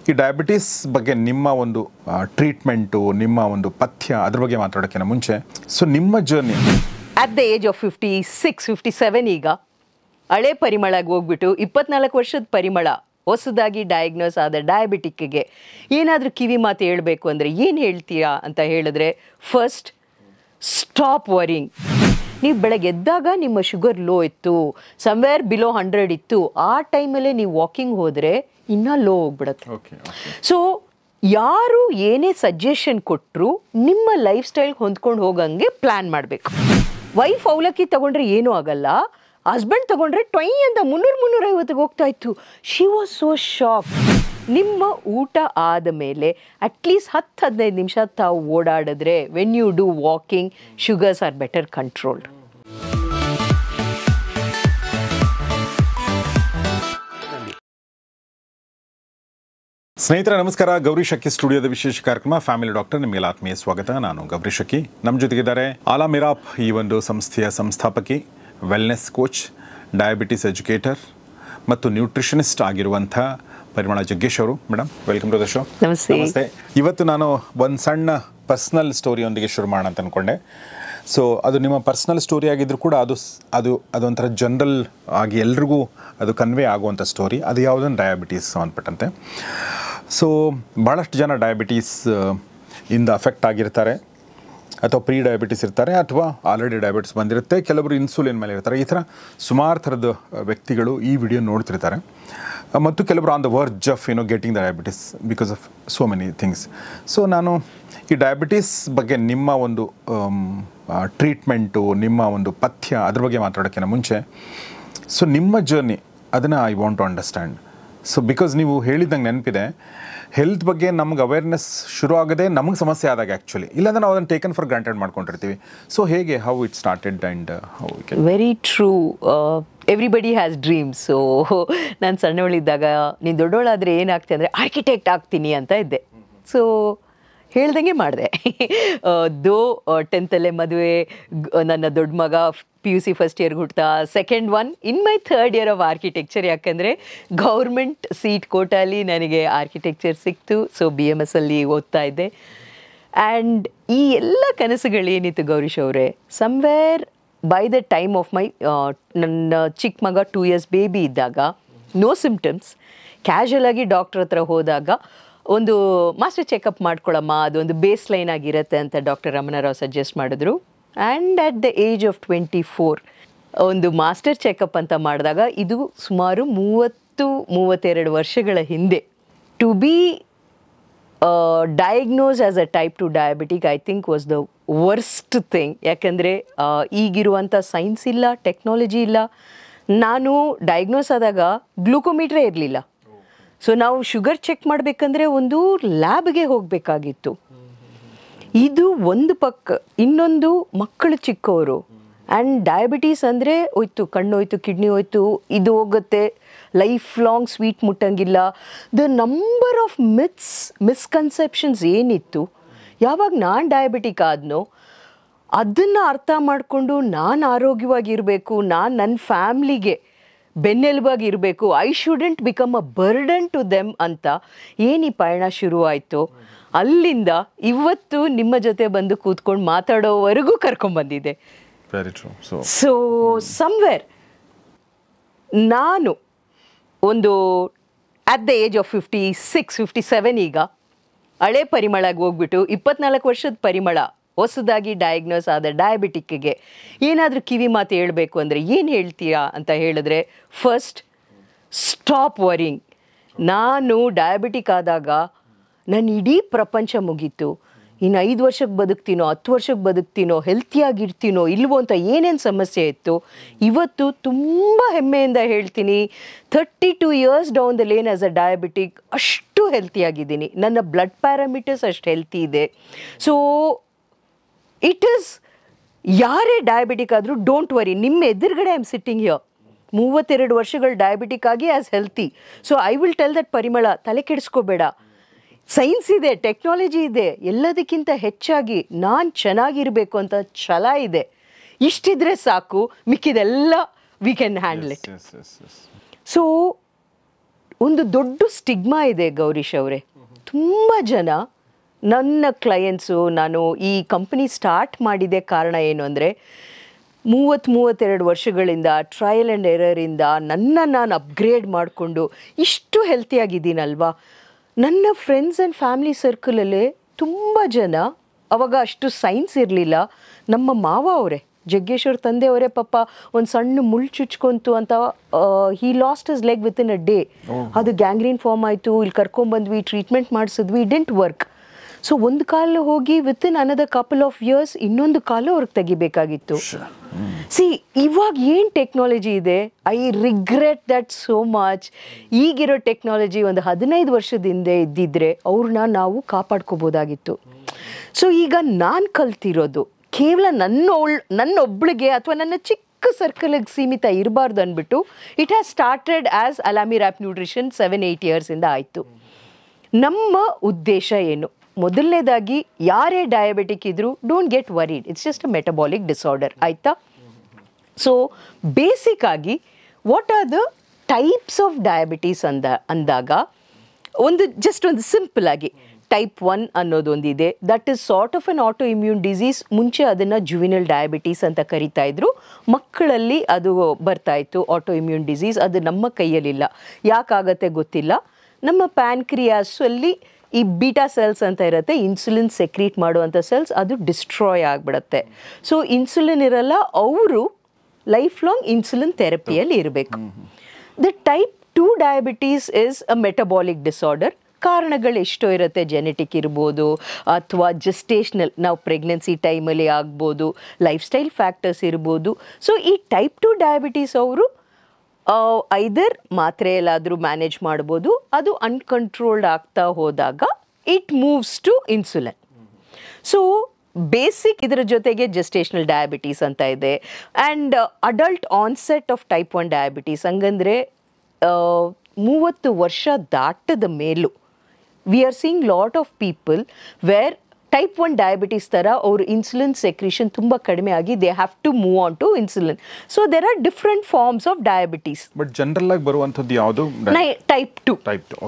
ಈ ಡಯಾಬಿಟಿಸ್ ಬಗ್ಗೆ ನಿಮ್ಮ ಒಂದು ಟ್ರೀಟ್ಮೆಂಟು, ನಿಮ್ಮ ಒಂದು ಪಥ್ಯ ಅದ್ರ ಬಗ್ಗೆ ಮಾತಾಡೋಕ್ಕಿಂತ ಮುಂಚೆ ಸೊ ನಿಮ್ಮ journey at the age of 56-57 ಈಗ ಹಳೆ ಪರಿಮಳಗೆ ಹೋಗ್ಬಿಟ್ಟು 24 ವರ್ಷದ ಪರಿಮಳ ಹೊಸದಾಗಿ ಡಯಾಗ್ನೋಸ್ ಆದ ಡಯಾಬಿಟಿಕ್ಗೆ ಏನಾದರೂ ಕಿವಿ ಮಾತು ಹೇಳಬೇಕು ಅಂದರೆ ಏನು ಹೇಳ್ತೀರಾ ಅಂತ ಹೇಳಿದ್ರೆ, ಫಸ್ಟ್ ಸ್ಟಾಪ್ ವರಿಂಗ್. ನೀವು ಬೆಳಗ್ಗೆ ಎದ್ದಾಗ ನಿಮ್ಮ ಶುಗರ್ ಲೋ ಇತ್ತು, ಸಮ್ವೇರ್ ಬಿಲೋ 100 ಇತ್ತು, ಆ ಟೈಮಲ್ಲೇ ನೀವು ವಾಕಿಂಗ್ ಹೋದರೆ ಇನ್ನೂ ಲೋ ಹೋಗ್ಬಿಡುತ್ತೆ. ಸೊ ಯಾರು ಏನೇ ಸಜೆಷನ್ ಕೊಟ್ಟರು ನಿಮ್ಮ ಲೈಫ್ ಸ್ಟೈಲ್ಗೆ ಹೊಂದ್ಕೊಂಡು ಹೋಗಂಗೆ ಪ್ಲ್ಯಾನ್ ಮಾಡಬೇಕು. ವೈಫ್ ಅವಲಕ್ಕಿ ತೊಗೊಂಡ್ರೆ ಏನೂ ಆಗಲ್ಲ, ಹಸ್ಬೆಂಡ್ ತೊಗೊಂಡ್ರೆ ಟ್ವೈ ಅಂತ 300-350 ಹೋಗ್ತಾ ಇತ್ತು. She was so shock. ನಿಮ್ಮ ಊಟ ಆದ ಮೇಲೆ ಅಟ್ಲೀಸ್ಟ್ 10-15 ನಿಮಿಷ ತಾವು ಓಡಾಡಿದ್ರೆ, when you do walking, sugars are better controlled. ಸ್ನೇಹಿತರೆ ನಮಸ್ಕಾರ. ಗೌರಿ ಶಕ್ಕಿ ಸ್ಟುಡಿಯೋದ ವಿಶೇಷ ಕಾರ್ಯಕ್ರಮ ಫ್ಯಾಮಿಲಿ ಡಾಕ್ಟರ್, ನಿಮಗೆಲ್ಲ ಆತ್ಮೀಯ ಸ್ವಾಗತ. ನಾನು ಗೌರಿ ಶಕ್ಕಿ. ನಮ್ಮ ಜೊತೆಗಿದ್ದಾರೆ ಆಲಾ ಮಿರಾಪ್ ಈ ಒಂದು ಸಂಸ್ಥೆಯ ಸಂಸ್ಥಾಪಕಿ, ವೆಲ್ನೆಸ್ ಕೋಚ್, ಡಯಾಬಿಟಿಸ್ ಎಜುಕೇಟರ್ ಮತ್ತು ನ್ಯೂಟ್ರಿಷನಿಸ್ಟ್ ಆಗಿರುವಂಥ ಪರಿಮಳ ಜಗ್ಗೇಶ್ ಅವರು. Madam, welcome to the show. ನಮಸ್ತೆ. ಇವತ್ತು ನಾನು ಒಂದು ಸಣ್ಣ ಪರ್ಸ್ನಲ್ ಸ್ಟೋರಿಯೊಂದಿಗೆ ಶುರು ಮಾಡೋಣ ಅಂತ ಅಂದ್ಕೊಂಡೆ. ಸೊ ಅದು ನಿಮ್ಮ ಪರ್ಸ್ನಲ್ ಸ್ಟೋರಿ ಆಗಿದ್ದರೂ ಕೂಡ ಅದೊಂಥರ ಜನರಲ್ ಆಗಿ ಎಲ್ರಿಗೂ ಅದು ಕನ್ವೆ ಆಗುವಂಥ ಸ್ಟೋರಿ. ಅದು ಯಾವುದನ್ನು ಡಯಾಬಿಟೀಸ್ ಸಂಬಂಧಪಟ್ಟಂತೆ. ಸೊ ಭಾಳಷ್ಟು ಜನ ಡಯಾಬಿಟೀಸ್ ಇಂದ ಅಫೆಕ್ಟ್ ಆಗಿರ್ತಾರೆ, ಅಥವಾ ಪ್ರೀ ಡಯಾಬಿಟಿಸ್ ಇರ್ತಾರೆ, ಅಥವಾ ಆಲ್ರೆಡಿ ಡಯಾಬಿಟಿಸ್ ಬಂದಿರುತ್ತೆ, ಕೆಲವರು ಇನ್ಸುಲಿನ್ ಮೇಲೆ ಇರ್ತಾರೆ. ಈ ಥರ ಸುಮಾರು ಥರದ ವ್ಯಕ್ತಿಗಳು ಈ ವಿಡಿಯೋ ನೋಡ್ತಿರ್ತಾರೆ, ಮತ್ತು ಕೆಲವರು on the verge of getting the diabetes because of so many things. So ನಾನು ಈ ಡಯಾಬಿಟಿಸ್ ಬಗ್ಗೆ ನಿಮ್ಮ ಒಂದು ಟ್ರೀಟ್ಮೆಂಟು, ನಿಮ್ಮ ಒಂದು ಪಥ್ಯ ಅದ್ರ ಬಗ್ಗೆ ಮಾತಾಡೋಕ್ಕಿಂತ ಮುಂಚೆ ಸೊ ನಿಮ್ಮ ಜರ್ನಿ ಅದನ್ನು I want to understand. So because ನೀವು ಹೇಳಿದಂಗೆ ನೆನಪಿದೆ, ಹೆಲ್ತ್ ಬಗ್ಗೆ ನಮ್ಗೆ ಅವೇರ್ನೆಸ್ ಶುರು ಆಗದೆ ನಮಗೆ ಸಮಸ್ಯೆ ಆದಾಗ ಆ್ಯಕ್ಚುಲಿ, ಇಲ್ಲಾಂದ್ರೆ ನಾವು ಅದನ್ನು ಟೇಕನ್ ಫಾರ್ ಗ್ರಾಂಟೆಡ್ ಮಾಡ್ಕೊಂಡಿರ್ತೀವಿ. ಸೊ ಹೇಗೆ, how it started and how it very true. Everybody has dreams. So ನಾನು ಸಣ್ಣವಳಿದ್ದಾಗ ನೀನು ದೊಡ್ಡವಳಾದರೆ ಏನಾಗ್ತೀನಿ ಅಂದರೆ ಆರ್ಕಿಟೆಕ್ಟ್ ಆಗ್ತೀನಿ ಅಂತ ಇದ್ದೆ. ಸೊ ಹೇಳ್ದಂಗೆ ಮಾಡಿದೆ. ದೋ 10th ಮದುವೆ, ನನ್ನ ದೊಡ್ಡ ಮಗ PUC ಫಸ್ಟ್ ಇಯರ್ಗೆ ಹುಡ್ತಾ, second one in my 3rd year of architecture. ಯಾಕಂದರೆ ಗೌರ್ಮೆಂಟ್ ಸೀಟ್ ಕೋಟಾಲಿ ನನಗೆ ಆರ್ಕಿಟೆಕ್ಚರ್ ಸಿಕ್ತು. ಸೊ BMS ಅಲ್ಲಿ ಓದ್ತಾ ಇದ್ದೆ. ಆ್ಯಂಡ್ ಈ ಎಲ್ಲ ಕನಸುಗಳೇನಿತ್ತು ಗೌರೀಶ್ ಅವರೇ, somewhere by the time of my ನನ್ನ ಚಿಕ್ಕ ಮಗ 2 years ಬೇಬಿ ಇದ್ದಾಗ, ನೋ ಸಿಮ್ಟಮ್ಸ್, ಕ್ಯಾಶುಯಲ್ ಆಗಿ ಡಾಕ್ಟ್ರ್ ಹತ್ರ ಹೋದಾಗ ಒಂದು ಮಾಸ್ಟರ್ ಚೆಕಪ್ ಮಾಡ್ಕೊಳ್ಳಮ್ಮ, ಅದೊಂದು ಬೇಸ್ ಲೈನ್ ಆಗಿರುತ್ತೆ ಅಂತ ಡಾಕ್ಟರ್ ರಮಣರಾವ್ ಸಜೆಸ್ಟ್ ಮಾಡಿದ್ರು. And at the age of 24 ಒಂದು ಮಾಸ್ಟರ್ ಚೆಕಪ್ ಅಂತ ಮಾಡಿದಾಗ, ಇದು ಸುಮಾರು 30-32 ವರ್ಷಗಳ ಹಿಂದೆ. To be diagnose as a type 2 diabetic I think was the worst thing. ಯಾಕಂದರೆ ಈಗಿರುವಂಥ ಸೈನ್ಸ್ ಇಲ್ಲ, ಟೆಕ್ನಾಲಜಿ ಇಲ್ಲ. ನಾನು ಡಯಾಗ್ನೋಸ್ ಆದಾಗ ಗ್ಲೂಕೋಮೀಟ್ರೇ ಇರಲಿಲ್ಲ. ಸೊ ನಾವು ಶುಗರ್ ಚೆಕ್ ಮಾಡಬೇಕಂದ್ರೆ ಒಂದು ಲ್ಯಾಬ್ಗೆ ಹೋಗಬೇಕಾಗಿತ್ತು. ಇದು ಒಂದು ಪಕ್ಕ. ಇನ್ನೊಂದು ಮಕ್ಕಳು ಚಿಕ್ಕವರು, ಆ್ಯಂಡ್ ಡಯಾಬಿಟೀಸ್ ಅಂದರೆ ಹೋಯ್ತು, ಕಣ್ಣು ಹೋಯ್ತು, ಕಿಡ್ನಿ ಹೋಯ್ತು, ಇದು ಹೋಗುತ್ತೆ, ಲೈಫ್ ಲಾಂಗ್ ಸ್ವೀಟ್ ಮುಟ್ಟಂಗಿಲ್ಲ. ದ ನಂಬರ್ ಆಫ್ ಮಿಸ್ಕನ್ಸೆಪ್ಷನ್ಸ್ ಏನಿತ್ತು. ಯಾವಾಗ ನಾನು ಡಯಾಬಿಟಿಕ್ ಆದ್ನೋ ಅದನ್ನು ಅರ್ಥ ಮಾಡಿಕೊಂಡು ನಾನು ಆರೋಗ್ಯವಾಗಿರಬೇಕು, ನಾನು ನನ್ನ ಫ್ಯಾಮ್ಲಿಗೆ ಬೆನ್ನೆಲುಬಾಗಿ ಇರಬೇಕು, I shouldn't become a burden to them ಅಂತ ಏನು ಈ ಪಯಣ ಶುರುವಾಯಿತು. ಅಲ್ಲಿಂದ ಇವತ್ತು ನಿಮ್ಮ ಜೊತೆ ಬಂದು ಕೂತ್ಕೊಂಡು ಮಾತಾಡೋವರೆಗೂ ಕರ್ಕೊಂಡ್ಬಂದಿದೆ. ಸೊ ಸಮ್ವೇರ್ ನಾನು ಒಂದು ಅಟ್ ದ ಏಜ್ ಆಫ್ 56-57 ಈಗ ಹಳೆ ಪರಿಮಳಗೆ ಹೋಗ್ಬಿಟ್ಟು 24 ವರ್ಷದ ಪರಿಮಳ ಹೊಸದಾಗಿ ಡಯಾಗ್ನೋಸ್ ಆದ ಡಯಾಬಿಟಿಕ್ಗೆ ಏನಾದರೂ ಕಿವಿ ಮಾತು ಹೇಳಬೇಕು ಅಂದರೆ ಏನು ಹೇಳ್ತೀರಾ ಅಂತ ಹೇಳಿದ್ರೆ, ಫಸ್ಟ್ ಸ್ಟಾಪ್ ವರಿಂಗ್. ನಾನು ಡಯಾಬಿಟಿಕ್ ಆದಾಗ ನನ್ನ ಇಡೀ ಪ್ರಪಂಚ ಮುಗೀತು. ಇನ್ನು 5 ವರ್ಷಕ್ಕೆ ಬದುಕ್ತೀನೋ, 10 ವರ್ಷಕ್ಕೆ ಬದುಕ್ತೀನೋ, ಹೆಲ್ತಿಯಾಗಿರ್ತೀನೋ ಇಲ್ವೋ ಅಂತ ಏನೇನು ಸಮಸ್ಯೆ ಇತ್ತು, ಇವತ್ತು ತುಂಬ ಹೆಮ್ಮೆಯಿಂದ ಹೇಳ್ತೀನಿ, 32 years down the lane as a diabetic ಅಷ್ಟು ಹೆಲ್ತಿಯಾಗಿದ್ದೀನಿ. ನನ್ನ ಬ್ಲಡ್ ಪ್ಯಾರಾಮೀಟರ್ಸ್ ಅಷ್ಟು ಹೆಲ್ತಿ ಇದೆ. ಸೊ ಇಟ್ ಈಸ್, ಯಾರೇ ಡಯಾಬಿಟಿಕ್ ಆದರೂ ಡೋಂಟ್ ವರಿ. ನಿಮ್ಮ ಎದುರುಗಡೆ ಐ ಆಮ್ ಸಿಟ್ಟಿಂಗ್ ಹಿಯರ್, 32 ವರ್ಷಗಳು ಡಯಾಬಿಟಿಕ್ ಆಗಿ as healthy. So I will tell that ಪರಿಮಳ, ತಲೆ ಕೆಡಿಸ್ಕೋಬೇಡ, ಸೈನ್ಸ್ ಇದೆ, ಟೆಕ್ನಾಲಜಿ ಇದೆ, ಎಲ್ಲದಕ್ಕಿಂತ ಹೆಚ್ಚಾಗಿ ನಾನು ಚೆನ್ನಾಗಿರಬೇಕು ಅಂತ ಛಲ ಇದೆ. ಇಷ್ಟಿದ್ರೆ ಸಾಕು, ಮಿಕ್ಕಿದೆಲ್ಲ we can handle it. So ಒಂದು ದೊಡ್ಡ ಸ್ಟಿಗ್ಮಾ ಇದೆ ಗೌರೀಶ್ ಅವರೇ. ತುಂಬ ಜನ ನನ್ನ ಕ್ಲಯಂಟ್ಸು, ನಾನು ಈ ಕಂಪನಿ ಸ್ಟಾರ್ಟ್ ಮಾಡಿದೆ ಕಾರಣ ಏನು ಅಂದರೆ 32 ವರ್ಷಗಳಿಂದ ಟ್ರಯಲ್ ಆ್ಯಂಡ್ ಎರರಿಂದ ನಾನು ಅಪ್ಗ್ರೇಡ್ ಮಾಡಿಕೊಂಡು ಇಷ್ಟು ಹೆಲ್ತಿಯಾಗಿದ್ದೀನಲ್ವಾ. ನನ್ನ ಫ್ರೆಂಡ್ಸ್ ಆ್ಯಂಡ್ ಫ್ಯಾಮಿಲಿ ಸರ್ಕಲಲ್ಲೇ ತುಂಬ ಜನ, ಅವಾಗ ಅಷ್ಟು ಸೈನ್ಸ್ ಇರಲಿಲ್ಲ, ನಮ್ಮ ಮಾವ ಅವರೇ ಜಗ್ಗೇಶ್ವರ್ ತಂದೆಯವರೇ ಪಾಪ ಒಂದು ಸಣ್ಣ ಮುಳ್ಳು ಚುಚ್ಕೊಂತು ಅಂತ he lost his leg with in a day. ಅದು ಗ್ಯಾಂಗ್ರೀನ್ ಫಾರ್ಮ್ ಆಯಿತು, ಇಲ್ಲಿ ಕರ್ಕೊಂಬಂದ್ವಿ, ಟ್ರೀಟ್ಮೆಂಟ್ ಮಾಡಿಸಿದ್ವಿ, ಡಿಂಟ್ ವರ್ಕ್. ಸೊ ಒಂದು ಕಾಲು ಹೋಗಿ with in another couple of years ಇನ್ನೊಂದು ಕಾಲು ಅವ್ರಿಗೆ ತೆಗಿಬೇಕಾಗಿತ್ತು. ಸಿ ಇವಾಗ ಏನು ಟೆಕ್ನಾಲಜಿ ಇದೆ, I regret that so much. ಈಗಿರೋ ಟೆಕ್ನಾಲಜಿ ಒಂದು 15 ವರ್ಷದಿಂದ ಇದ್ದಿದ್ರೆ ಅವ್ರನ್ನ ನಾವು ಕಾಪಾಡ್ಕೋಬೋದಾಗಿತ್ತು. ಸೊ ಈಗ ನಾನು ಕಲ್ತಿರೋದು ಕೇವಲ ನನ್ನೊಬ್ಳಿಗೆ ಅಥವಾ ನನ್ನ ಚಿಕ್ಕ ಸರ್ಕಲ್ಗೆ ಸೀಮಿತ ಇರಬಾರ್ದು ಅಂದ್ಬಿಟ್ಟು it has started as Alamir app nutrition 7-8 ಇಯರ್ಸಿಂದ ಆಯಿತು. ನಮ್ಮ ಉದ್ದೇಶ ಏನು? ಮೊದಲನೇದಾಗಿ ಯಾರೇ ಡಯಾಬಿಟಿಕ್ ಇದ್ದರೂ don't get worried, it's just a metabolic disorder, ಆಯಿತಾ? ಸೊ ಬೇಸಿಕ್ ಆಗಿ what are the types of diabetes ಅಂದಾಗ ಒಂದು ಸಿಂಪಲ್ ಆಗಿ ಟೈಪ್ 1 ಅನ್ನೋದೊಂದಿದೆ. That is sort of an autoimmune disease. ಮುಂಚೆ ಅದನ್ನು ಜುವಿನಲ್ ಡಯಾಬಿಟೀಸ್ ಅಂತ ಕರಿತಾ ಇದ್ರು. ಮಕ್ಕಳಲ್ಲಿ ಅದು ಬರ್ತಾ ಇತ್ತು ಆಟೋ ಇಮ್ಯೂನ್ ಡಿಸೀಸ್. ಅದು ನಮ್ಮ ಕೈಯಲ್ಲಿಲ್ಲ, ಯಾಕಾಗತ್ತೆ ಗೊತ್ತಿಲ್ಲ. ನಮ್ಮ ಪ್ಯಾನ್ಕ್ರಿಯಾಸಲ್ಲಿ ಈ ಬೀಟಾ ಸೆಲ್ಸ್ ಅಂತ ಇರುತ್ತೆ, ಇನ್ಸುಲಿನ್ ಸೆಕ್ರೀಟ್ ಮಾಡುವಂಥ ಸೆಲ್ಸ್, ಅದು ಡಿಸ್ಟ್ರಾಯ್ ಆಗಿಬಿಡತ್ತೆ. ಸೊ ಇನ್ಸುಲಿನ್ ಇರಲ್ಲ, ಅವರು ಲೈಫ್ ಲಾಂಗ್ ಇನ್ಸುಲಿನ್ ಥೆರಪಿಯಲ್ಲಿ ಇರಬೇಕು. The type 2 diabetes is a metabolic disorder. ಕಾರಣಗಳು ಎಷ್ಟೋ ಇರುತ್ತೆ, ಜೆನೆಟಿಕ್ ಇರ್ಬೋದು ಅಥವಾ ಜೆಸ್ಟೇಷನಲ್, ನಾವು ಪ್ರೆಗ್ನೆನ್ಸಿ ಟೈಮಲ್ಲಿ ಆಗ್ಬೋದು, ಲೈಫ್ ಸ್ಟೈಲ್ ಫ್ಯಾಕ್ಟರ್ಸ್ ಇರ್ಬೋದು. ಸೊ ಈ ಟೈಪ್ 2 ಡಯಾಬಿಟೀಸ್ ಅವರು ಐದರ್ ಮಾತ್ರೆ ಎಲ್ಲಾದರೂ ಮ್ಯಾನೇಜ್ ಮಾಡ್ಬೋದು, ಅದು ಅನ್ಕಂಟ್ರೋಲ್ಡ್ ಆಗ್ತಾ ಹೋದಾಗ it moves to insulin. So basic ಇದರ ಜೊತೆಗೆ ಜೆಸ್ಟೇಷನಲ್ ಡಯಾಬಿಟೀಸ್ ಅಂತ ಇದೆ and adult onset of type 1 diabetes. ಹಂಗಂದರೆ 30 ವರ್ಷ ದಾಟದ ಮೇಲೂ we are seeing lot of people where type 1 diabetes ಥರ ಅವ್ರ ಇನ್ಸುಲಿನ್ ಸೆಕ್ರಿಷನ್ ತುಂಬ ಕಡಿಮೆ ಆಗಿ they have to move on to insulin. So there are different forms of diabetes. But general ಆಗಿ ಬರುವಂಥದ್ದು ಯಾವುದು? Type 2.